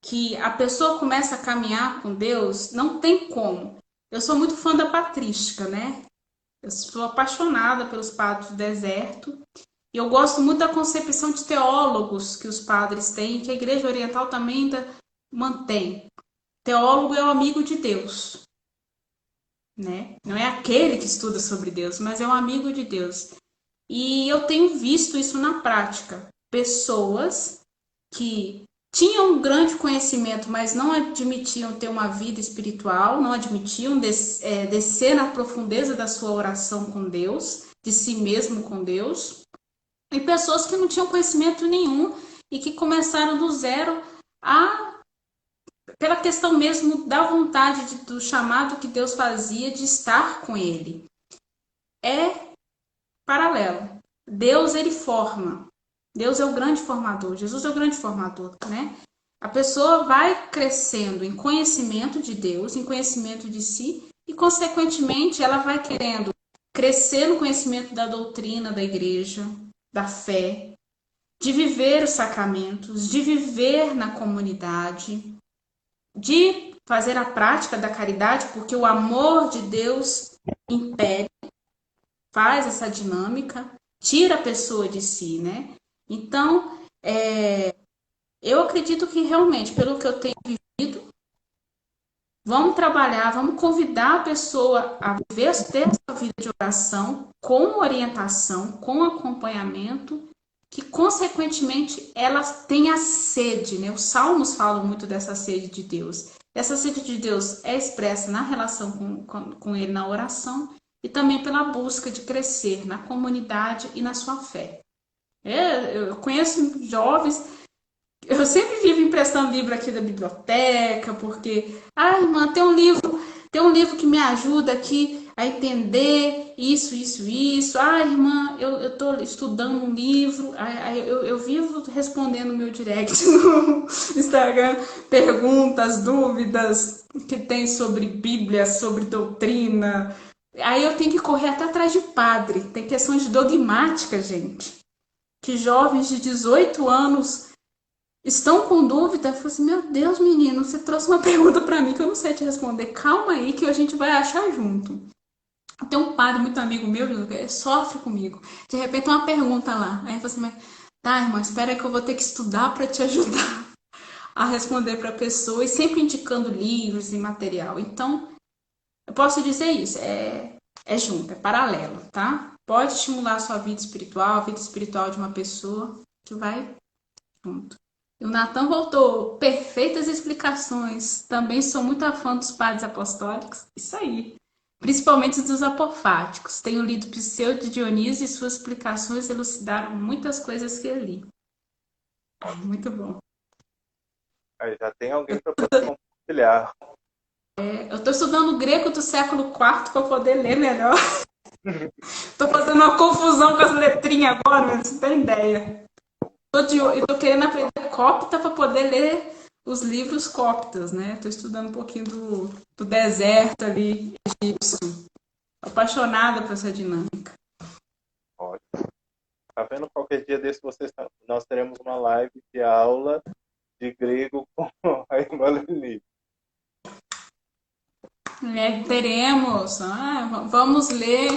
que a pessoa começa a caminhar com Deus, não tem como. Eu sou muito fã da patrística, né? Eu sou apaixonada pelos padres do deserto. E eu gosto muito da concepção de teólogos que os padres têm, que a Igreja Oriental também ainda mantém. Teólogo é o amigo de Deus, né? Não é aquele que estuda sobre Deus, mas é um amigo de Deus. E eu tenho visto isso na prática. Pessoas que tinham um grande conhecimento, mas não admitiam ter uma vida espiritual, não admitiam descer na profundeza da sua oração com Deus, de si mesmo com Deus, e pessoas que não tinham conhecimento nenhum e que começaram do zero pela questão mesmo da vontade do chamado que Deus fazia de estar com ele. É paralelo. Deus, ele forma. Deus é o grande formador. Jesus é o grande formador, né? A pessoa vai crescendo em conhecimento de Deus, em conhecimento de si, e, consequentemente, ela vai querendo crescer no conhecimento da doutrina da igreja, da fé, de viver os sacramentos, de viver na comunidade, de fazer a prática da caridade, porque o amor de Deus impede, faz essa dinâmica, tira a pessoa de si, né? Então, eu acredito que realmente, pelo que eu tenho vivido, vamos trabalhar, vamos convidar a pessoa a viver, ter essa vida de oração com orientação, com acompanhamento, que consequentemente ela tenha sede, né? Os salmos falam muito dessa sede de Deus. Essa sede de Deus é expressa na relação com ele, na oração, e também pela busca de crescer na comunidade e na sua fé. Eu conheço jovens, eu sempre vivo emprestando livro aqui da biblioteca, porque, irmã, tem um livro que me ajuda aqui a entender isso, isso, isso. Irmã, eu estou estudando um livro, eu vivo respondendo o meu direct no Instagram, perguntas, dúvidas que tem sobre Bíblia, sobre doutrina. Aí eu tenho que correr até atrás de padre. Tem questões dogmáticas, gente, que jovens de 18 anos estão com dúvida. Eu falei assim, meu Deus, menino, você trouxe uma pergunta para mim que eu não sei te responder. Calma aí que a gente vai achar junto. Tem um padre muito amigo meu, que sofre comigo. De repente uma pergunta lá. Aí eu falei assim, mas tá, irmã, espera que eu vou ter que estudar para te ajudar a responder para a pessoa, e sempre indicando livros e material. Então, eu posso dizer isso, é junto, é paralelo, tá? Pode estimular a sua vida espiritual, a vida espiritual de uma pessoa, que vai junto. E o Natan voltou. Perfeitas explicações. Também sou muito fã dos padres apostólicos. Isso aí. Principalmente dos apofáticos. Tenho lido Pseudo de Dionísio e suas explicações elucidaram muitas coisas que eu li. Muito bom. Aí já tem alguém para poder compartilhar. Eu estou estudando grego do século IV para poder ler melhor. Estou fazendo uma confusão com as letrinhas agora, mas não tem ideia. Estou querendo aprender copta para poder ler os livros coptas, né? Estou estudando um pouquinho do deserto ali, egípcio. Apaixonada por essa dinâmica. Ótimo. Tá vendo? Qualquer dia desse nós teremos uma live de aula de grego com a irmã Lili. Teremos. Vamos ler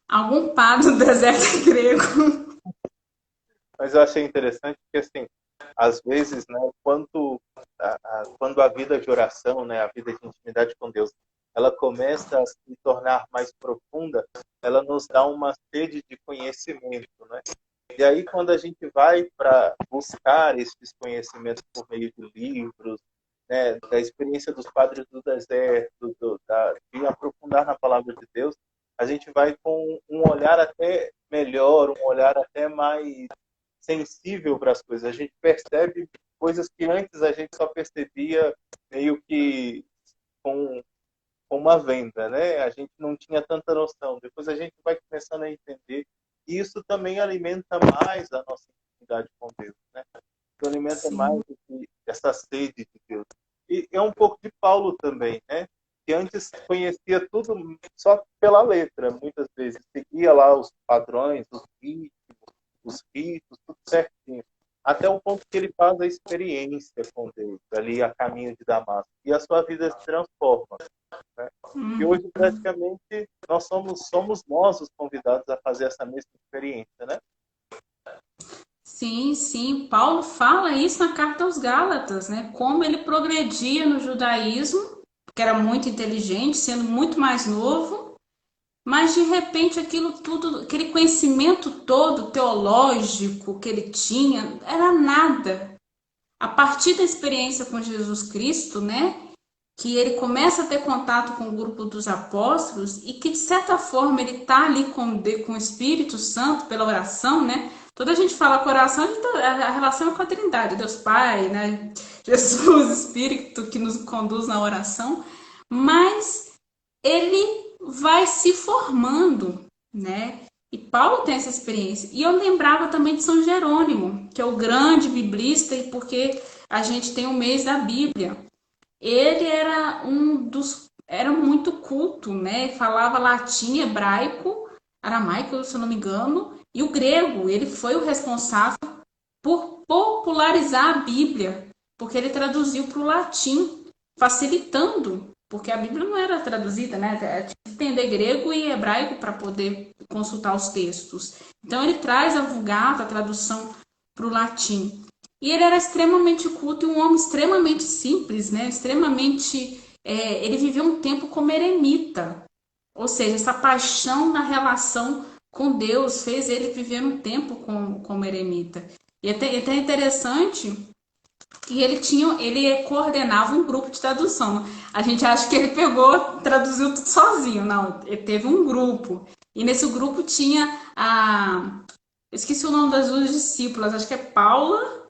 algum padre do deserto grego. Mas eu achei interessante porque, assim, às vezes, né, quando a vida de oração, né, a vida de intimidade com Deus, ela começa a se tornar mais profunda, ela nos dá uma sede de conhecimento, né? E aí, quando a gente vai para buscar esses conhecimentos por meio de livros, né, da experiência dos padres do deserto, de aprofundar na palavra de Deus, a gente vai com um olhar até melhor, um olhar até mais sensível para as coisas. A gente percebe coisas que antes a gente só percebia meio que com uma venda, né? A gente não tinha tanta noção. Depois a gente vai começando a entender. E isso também alimenta mais a nossa intimidade com Deus, né? Isso alimenta mais Sim. essa sede de Deus. E é um pouco de Paulo também, né? Que antes conhecia tudo só pela letra, muitas vezes. Seguia lá os padrões, os ritos, tudo certinho. Até o ponto que ele faz a experiência com Deus, ali a caminho de Damasco. E a sua vida se transforma, né? E hoje, praticamente, somos nós os convidados a fazer essa mesma experiência, né? Sim, sim. Paulo fala isso na carta aos Gálatas, né? Como ele progredia no judaísmo, que era muito inteligente, sendo muito mais novo, mas de repente aquilo tudo, aquele conhecimento todo teológico que ele tinha, era nada. A partir da experiência com Jesus Cristo, né? Que ele começa a ter contato com o grupo dos apóstolos e que, de certa forma, ele está ali com o Espírito Santo pela oração, né? Toda a gente fala com oração, a relação é com a Trindade, Deus Pai, né? Jesus, Espírito que nos conduz na oração, mas ele vai se formando, né? E Paulo tem essa experiência. E eu lembrava também de São Jerônimo, que é o grande biblista, e porque a gente tem o mês da Bíblia. Ele era muito culto, né? Falava latim, hebraico, aramaico, se eu não me engano, e o grego. Ele foi o responsável por popularizar a Bíblia, porque ele traduziu para o latim, facilitando, porque a Bíblia não era traduzida, né? Tinha que entender grego e hebraico para poder consultar os textos. Então ele traz a Vulgata, a tradução para o latim. E ele era extremamente culto e um homem extremamente simples, né? Ele viveu um tempo como eremita, ou seja, essa paixão na relação com Deus fez ele viver um tempo como eremita. E até interessante que ele coordenava um grupo de tradução. A gente acha que ele traduziu tudo sozinho. Não, ele teve um grupo. E nesse grupo tinha eu esqueci o nome das duas discípulas, acho que é Paula,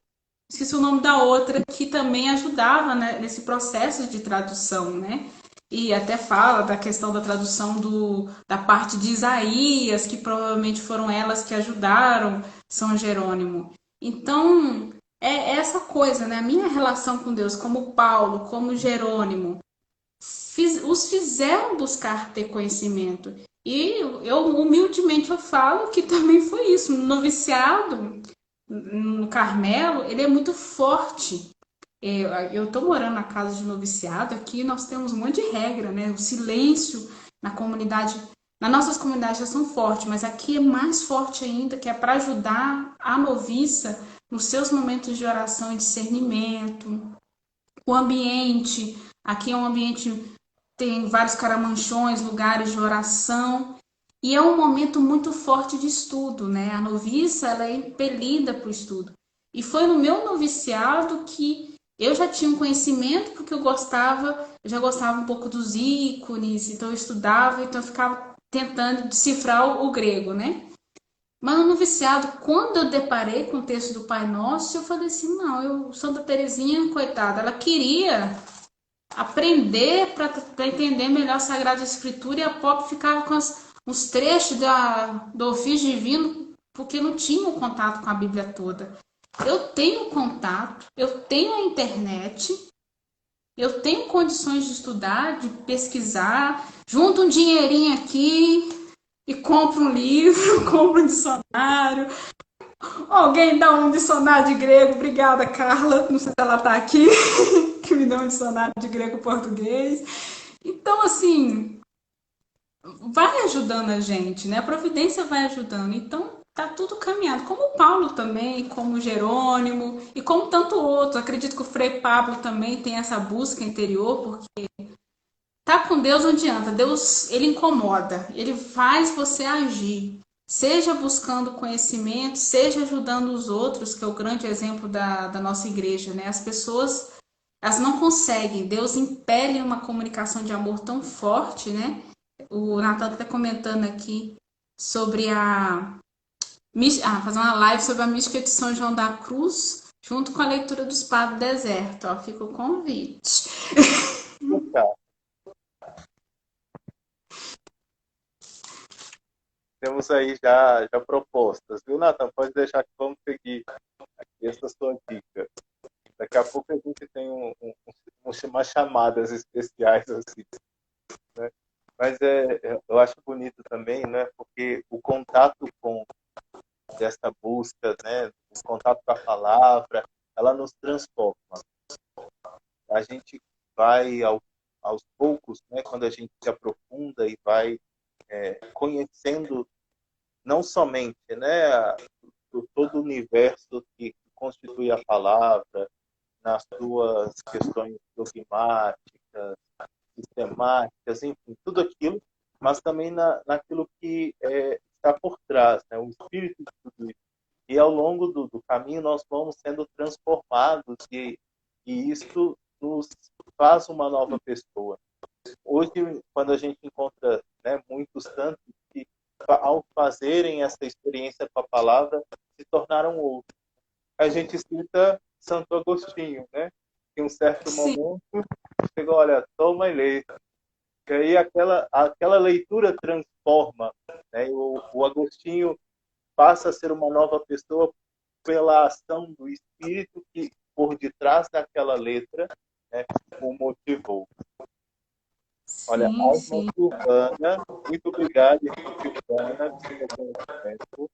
esqueci o nome da outra, que também ajudava, né, nesse processo de tradução, né? E até fala da questão da tradução da parte de Isaías, que provavelmente foram elas que ajudaram São Jerônimo. Então, é essa coisa, né? A minha relação com Deus, como Paulo, como Jerônimo, os fizeram buscar ter conhecimento. E humildemente eu falo que também foi isso. No noviciado, no Carmelo, ele é muito forte. Eu estou morando na casa de noviciado, aqui nós temos um monte de regra, né? O silêncio na comunidade, nas nossas comunidades já são fortes, mas aqui é mais forte ainda, que é para ajudar a noviça nos seus momentos de oração e discernimento. O ambiente, aqui é um ambiente, tem vários caramanchões, lugares de oração, e é um momento muito forte de estudo, né? A noviça, ela é impelida para o estudo. E foi no meu noviciado que eu já tinha um conhecimento, porque eu já gostava um pouco dos ícones, então eu estudava, então eu ficava tentando decifrar o grego, né? Mas no noviciado, quando eu deparei com o texto do Pai Nosso, eu falei assim, não, Santa Teresinha, coitada, ela queria aprender para entender melhor a Sagrada Escritura e a pobre ficava com uns trechos do ofício divino porque não tinha o contato com a Bíblia toda. Eu tenho contato, eu tenho a internet, eu tenho condições de estudar, de pesquisar, junto um dinheirinho aqui e compro um livro, compro um dicionário. Alguém dá um dicionário de grego, obrigada, Carla, não sei se ela está aqui, que me deu um dicionário de grego-português. Então, assim, vai ajudando a gente, né? A providência vai ajudando. Então, tá tudo caminhado. Como o Paulo também, como o Jerônimo e como tanto outro. Acredito que o Frei Pablo também tem essa busca interior, porque tá com Deus não adianta. Deus, ele incomoda, ele faz você agir. Seja buscando conhecimento, seja ajudando os outros, que é o grande exemplo da nossa igreja, né? As pessoas, elas não conseguem. Deus impele uma comunicação de amor tão forte, né? O Natan está comentando aqui sobre fazer uma live sobre a mística de São João da Cruz, junto com a leitura dos Padres do Deserto. Ó, fica o convite. temos aí já propostas, viu, Nathan? Pode deixar que vamos seguir aqui essa sua dica. Daqui a pouco a gente tem umas chamadas especiais assim, né? Mas eu acho bonito também, né? Porque o contato com dessa busca, né? O contato com a palavra, ela nos transforma. A gente vai aos poucos, né? Quando a gente se aprofunda e vai conhecendo não somente, né? Todo o universo que constitui a palavra, nas suas questões dogmáticas, sistemáticas, enfim, tudo aquilo, mas também naquilo que está por trás, né? O espírito de tudo isso. E ao longo do caminho nós vamos sendo transformados e isso nos faz uma nova pessoa. Hoje, quando a gente encontra, né, muitos santos que, ao fazerem essa experiência com a palavra, se tornaram outros. A gente cita Santo Agostinho, né? Em um certo Sim, momento, chegou, olha, toma e lê. E aí aquela leitura transforma, né? O Agostinho passa a ser uma nova pessoa pela ação do Espírito que, por detrás daquela letra, né, o motivou. Olha, a sim, irmã sim. Silvana, muito obrigado, irmã Silvana, pelo seu conhecimento,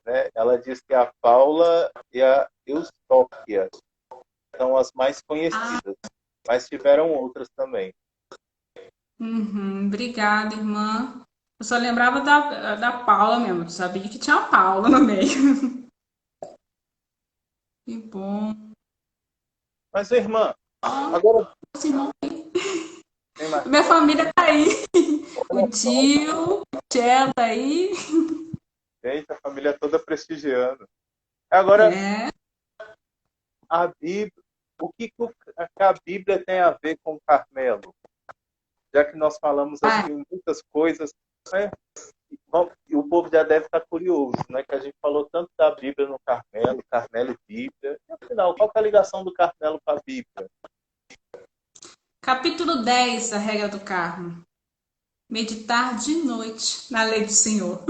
né? Ela diz que a Paula e a Eustóquia são as mais Ah, conhecidas, mas tiveram outras também. obrigada, irmã. Eu só lembrava da Paula mesmo, eu sabia que tinha a Paula no meio. Que bom. Mas, irmã, Ó, agora esse irmão. tem mais. Minha família tá aí. O Olha só, tio, o Tchela tá aí. gente, a família toda prestigiando. Agora, É. a Bíblia, o que a Bíblia tem a ver com Carmelo? Já que nós falamos Ah, aqui muitas coisas, né? E o povo já deve estar curioso, né? Que a gente falou tanto da Bíblia no Carmelo, Carmelo e Bíblia. E, afinal, qual que é a ligação do Carmelo com a Bíblia? capítulo 10 da regra do Carmo. Meditar de noite na lei do Senhor.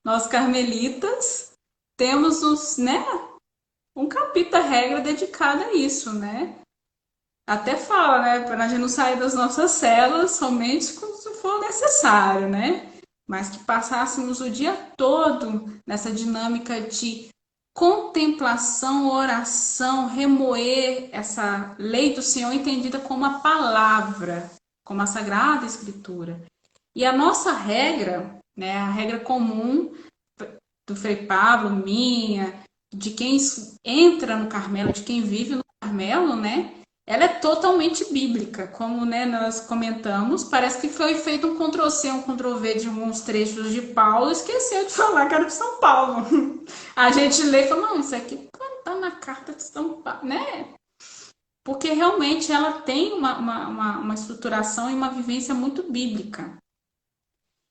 Nós carmelitas temos um capítulo da regra dedicado a isso, né? Até fala, né, para a gente não sair das nossas celas somente quando for necessário, né? Mas que passássemos o dia todo nessa dinâmica de contemplação, oração, remoer essa lei do Senhor entendida como a palavra, como a Sagrada Escritura. E a nossa regra, né, a regra comum do Frei Pablo, minha, de quem entra no Carmelo, de quem vive no Carmelo, né? Ela é totalmente bíblica, como, né, nós comentamos. Parece que foi feito um Ctrl+C, um Ctrl+V de alguns trechos de Paulo, esqueceu de falar que era de São Paulo. A gente lê e fala, não, isso aqui está na carta de São Paulo, né? Porque realmente ela tem uma estruturação e uma vivência muito bíblica.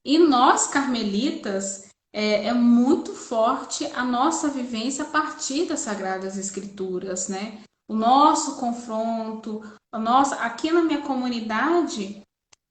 E nós, carmelitas, é muito forte a nossa vivência a partir das Sagradas Escrituras, né? O nosso confronto, aqui na minha comunidade,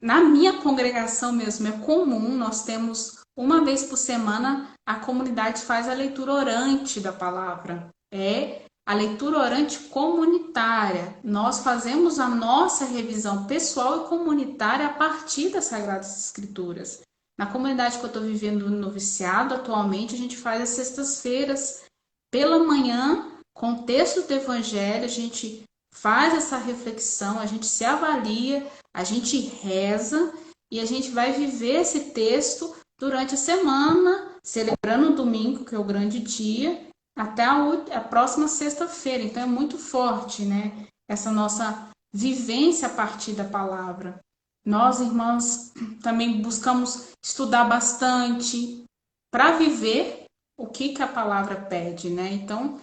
na minha congregação mesmo, é comum, nós temos uma vez por semana, a comunidade faz a leitura orante da palavra. É a leitura orante comunitária. Nós fazemos a nossa revisão pessoal e comunitária a partir das Sagradas Escrituras. Na comunidade que eu estou vivendo no noviciado, atualmente, a gente faz as sextas-feiras pela manhã, com o texto do Evangelho, a gente faz essa reflexão, a gente se avalia, a gente reza e a gente vai viver esse texto durante a semana, celebrando o domingo, que é o grande dia, até a próxima sexta-feira. Então é muito forte, né? Essa nossa vivência a partir da palavra. Nós, irmãs, também buscamos estudar bastante para viver o que a palavra pede, né? Então,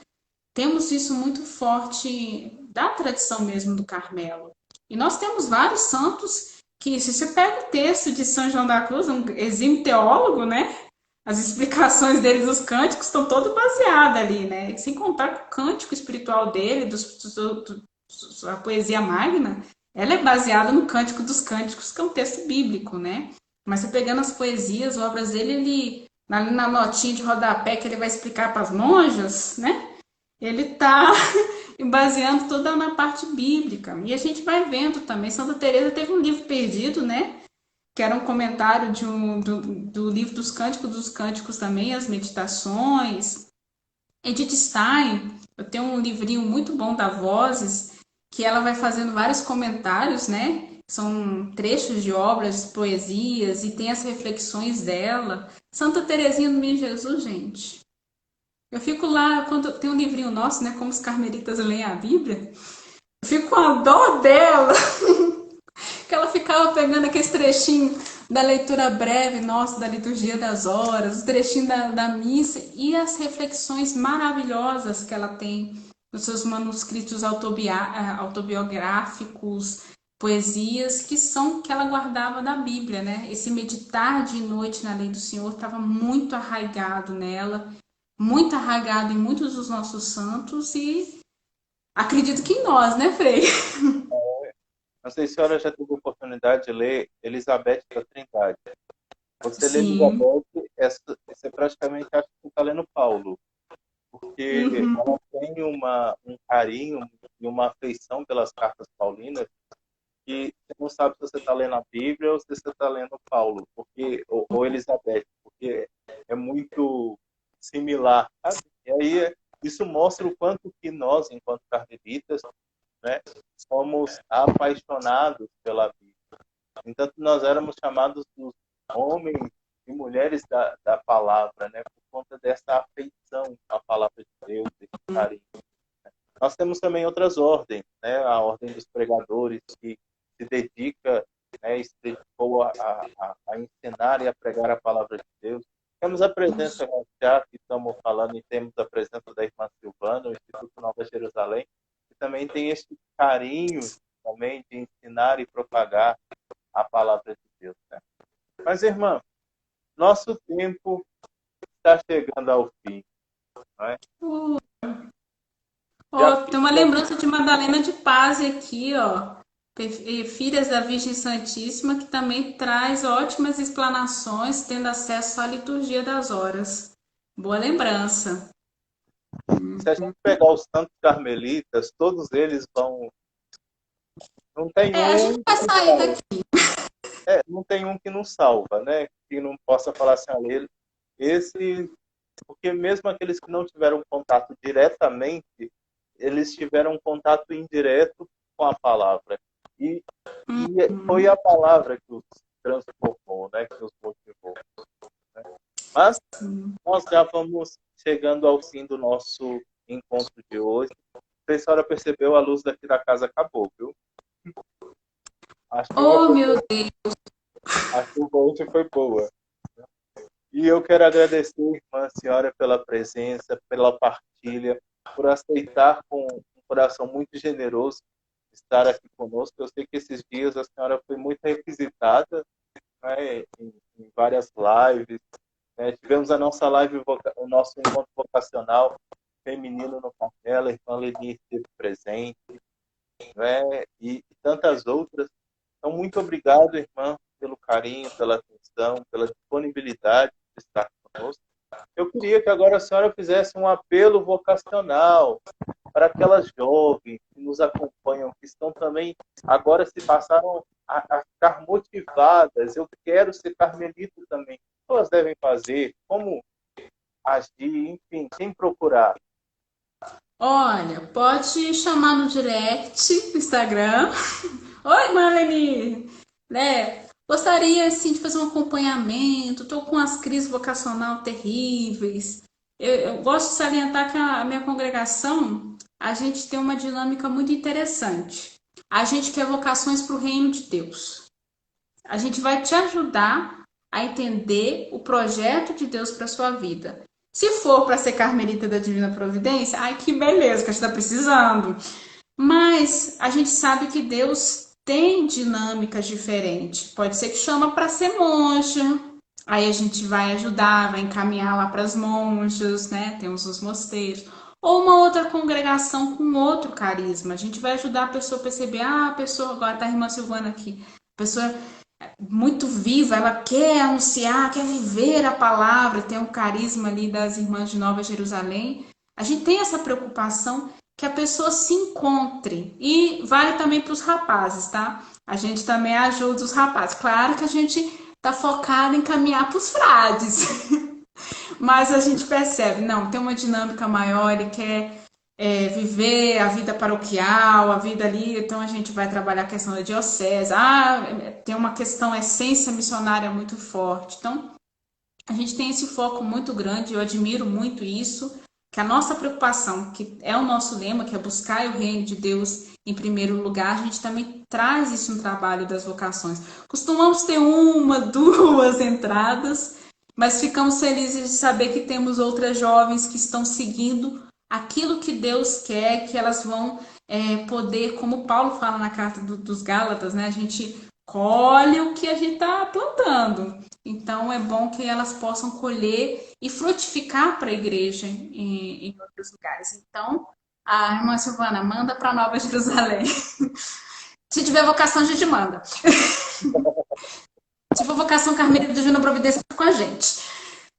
temos isso muito forte da tradição mesmo do Carmelo. E nós temos vários santos que, se você pega o texto de São João da Cruz, um exímio teólogo, né? As explicações dele dos cânticos estão todas baseadas ali, né? Sem contar que o cântico espiritual dele, a poesia magna, ela é baseada no Cântico dos Cânticos, que é um texto bíblico, né? Mas você pegando as poesias, obras dele, ele, na notinha de rodapé que ele vai explicar para as monjas, né? Ele tá baseando toda na parte bíblica. E a gente vai vendo também. Santa Teresa teve um livro perdido, né? Que era um comentário do livro dos Cânticos também, as meditações. Edith Stein, eu tenho um livrinho muito bom da Vozes, que ela vai fazendo vários comentários, né? São trechos de obras, poesias, e tem as reflexões dela. Santa Teresinha do Menino Jesus, gente. Eu fico lá, quando tem um livrinho nosso, né? Como os carmelitas leem a Bíblia, eu fico com a dó dela, que ela ficava pegando aqueles trechinhos da leitura breve, nossa, da liturgia das horas, o trechinho da missa e as reflexões maravilhosas que ela tem nos seus manuscritos autobiográficos, poesias que ela guardava da Bíblia, né? Esse meditar de noite na lei do Senhor estava muito arraigado nela, muito arraigado em muitos dos nossos santos e acredito que em nós, né, Frei? Não sei se a senhora já teve a oportunidade de ler Elizabeth da Trindade. Você lê Sim. Elizabeth, você praticamente acha que está lendo Paulo, porque Uhum. ela tem um carinho e uma afeição pelas cartas paulinas que você não sabe se você está lendo a Bíblia ou se você está lendo Paulo, ou Elizabeth, porque é muito similar, sabe? E aí isso mostra o quanto que nós, enquanto carmelitas, né, somos apaixonados pela Bíblia. Entanto, nós éramos chamados dos homens e mulheres da palavra, né, por conta dessa afeição à palavra de Deus, desse carinho. Nós temos também outras ordens, né, a ordem dos pregadores, que se dedica, né, e se dedicou a ensinar e a pregar a palavra de Deus. Temos a presença, já que estamos falando, e temos a presença da irmã Silvana, o Instituto Nova Jerusalém, que também tem esse carinho também de ensinar e propagar a palavra de Deus. Né? Mas, irmã, nosso tempo está chegando ao fim. Não é? Já Ó, tem uma lembrança de Madalena de Paz aqui, ó. Filhas da Virgem Santíssima, que também traz ótimas explanações, tendo acesso à liturgia das horas. Boa lembrança. se a gente pegar os santos carmelitas, todos eles vão. Não tem A gente um vai que sair salva. daqui. Não tem um que não salva, né? Que não possa falar assim, a ele. Esse, porque mesmo aqueles que não tiveram contato diretamente, eles tiveram um contato indireto com a palavra. E foi a palavra que os transformou, né? Que os motivou. Né? Mas nós já vamos chegando ao fim do nosso encontro de hoje. A senhora percebeu, a luz daqui da casa acabou, viu? A chuva Oh, foi, meu Deus. a chuva hoje foi boa. E eu quero agradecer, irmã senhora, pela presença, pela partilha, por aceitar com um coração muito generoso estar aqui conosco. Eu sei que esses dias a senhora foi muito requisitada, né, em várias lives. Né? Tivemos a nossa live, o nosso encontro vocacional feminino no Capela, a irmã Leni esteve presente, né? E tantas outras. Então, muito obrigado, irmã, pelo carinho, pela atenção, pela disponibilidade de estar conosco. Eu queria que agora a senhora fizesse um apelo vocacional para aquelas jovens que nos acompanham, que estão também, agora se passaram a ficar motivadas. Eu quero ser carmelita também. O que elas devem fazer? Como agir? Enfim, quem procurar? Olha, pode chamar no direct do Instagram. Oi, Marlene! Né? Gostaria assim, de fazer um acompanhamento. Estou com as crises vocacional terríveis. Eu gosto de salientar que a minha congregação, a gente tem uma dinâmica muito interessante. A gente quer vocações para o reino de Deus. A gente vai te ajudar a entender o projeto de Deus para sua vida. Se for para ser carmelita da Divina Providência, ai que beleza, que a gente está precisando. Mas a gente sabe que Deus tem dinâmicas diferentes. Pode ser que chama para ser monja. Aí a gente vai ajudar, vai encaminhar lá para as monjas, né? Temos os mosteiros. Ou uma outra congregação com outro carisma. A gente vai ajudar a pessoa a perceber, a pessoa, agora tá a irmã Silvana aqui. A pessoa muito viva, ela quer anunciar, quer viver a palavra, tem um carisma ali das irmãs de Nova Jerusalém. A gente tem essa preocupação que a pessoa se encontre. E vale também para os rapazes, tá? A gente também ajuda os rapazes. Claro que a gente está focado em caminhar para os frades. Mas a gente percebe, não, tem uma dinâmica maior, ele quer viver a vida paroquial, a vida ali, então a gente vai trabalhar a questão da diocese, tem uma questão essência missionária muito forte. Então, a gente tem esse foco muito grande, eu admiro muito isso, que a nossa preocupação, que é o nosso lema, que é buscar o reino de Deus em primeiro lugar, a gente também traz isso no trabalho das vocações. Costumamos ter uma, duas entradas, mas ficamos felizes de saber que temos outras jovens que estão seguindo aquilo que Deus quer, que elas vão poder, como Paulo fala na carta dos Gálatas, né? A gente colhe o que a gente está plantando. Então é bom que elas possam colher e frutificar para a igreja em outros lugares. Então, a irmã Silvana manda para Nova Jerusalém. Se tiver vocação, a gente manda. Se for vocação Carmelita Divina Providência, tá com a gente.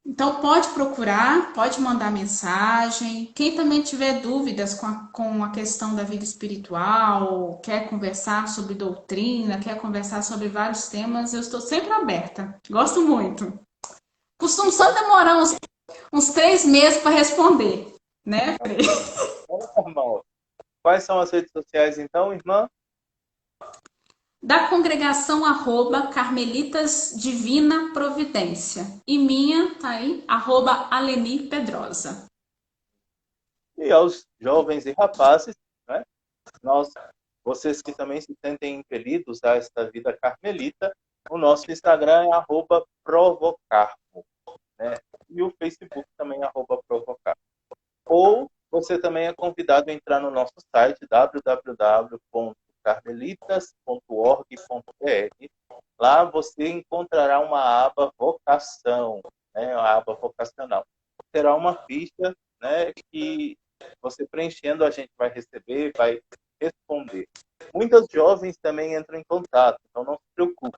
Então pode procurar, pode mandar mensagem. Quem também tiver dúvidas com a questão da vida espiritual, quer conversar sobre doutrina, quer conversar sobre vários temas, eu estou sempre aberta. Gosto muito. Costumo só demorar uns 3 meses para responder, né, Frei? Normal. Quais são as redes sociais, então, irmã? Da congregação @Carmelitas Divina Providência. E minha, tá aí, @Aleni Pedrosa. E aos jovens e rapazes, né? Vocês que também se sentem impelidos a esta vida carmelita, o nosso Instagram é @provocarmo, né? E o Facebook também é @provocarmo. Ou você também é convidado a entrar no nosso site www.carmelitas.org.br. Lá você encontrará uma aba vocação, né? Uma aba vocacional. Terá uma ficha, né, que você preenchendo a gente vai receber, vai responder. Muitas jovens também entram em contato, então não se preocupe.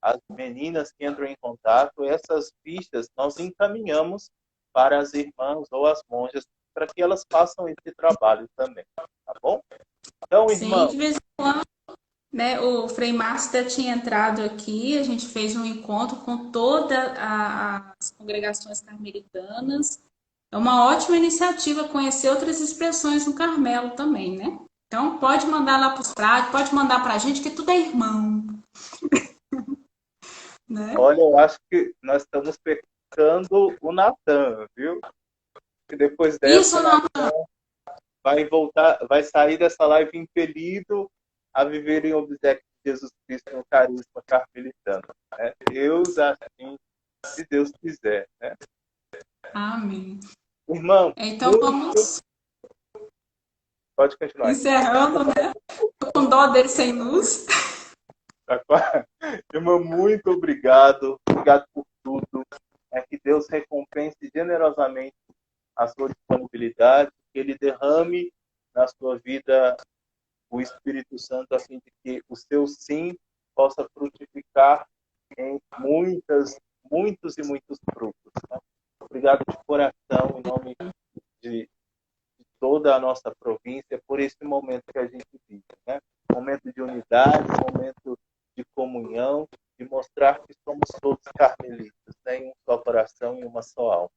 As meninas que entram em contato, essas fichas nós encaminhamos para as irmãs ou as monjas para que elas façam esse trabalho também, tá bom? Então, irmão... Sim, de vez em quando, né, o Frei Márcio tinha entrado aqui, a gente fez um encontro com todas as congregações carmelitanas. É uma ótima iniciativa conhecer outras expressões no Carmelo também, né? Então, pode mandar lá para os frades, pode mandar para a gente, que tudo é irmão. Né? Olha, eu acho que nós estamos pecando o Natan, viu? E depois dessa, Isso, Natan. Vai sair dessa live impelido a viver em obséquio de Jesus Cristo no carisma carmelitano. Né? Deus assim, se Deus quiser. Né? Amém. Irmão, então vamos pode continuar. Encerrando, né? Tô com dó dele sem luz. Irmã, muito obrigado. Obrigado por tudo. Que Deus recompense generosamente a sua disponibilidade, que Ele derrame na sua vida o Espírito Santo, a fim de que o seu sim possa frutificar em muitos e muitos frutos. Né? Obrigado de coração, em nome de toda a nossa província, por esse momento que a gente vive. Né? Momento de unidade, momento de comunhão, de mostrar que somos todos carmelitas, né? Em um só coração e uma só alma.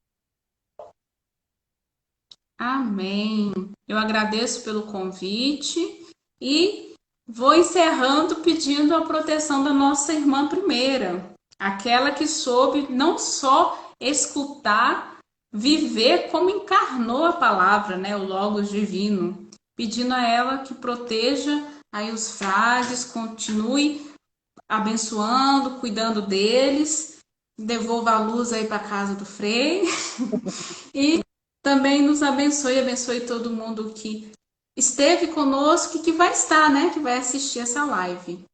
Amém. Eu agradeço pelo convite e vou encerrando pedindo a proteção da nossa irmã primeira, aquela que soube não só escutar, viver como encarnou a palavra, né, o Logos divino, pedindo a ela que proteja aí os frades, continue abençoando, cuidando deles, devolva a luz aí para casa do Frei e também nos abençoe todo mundo que esteve conosco e que vai estar, né, que vai assistir essa live.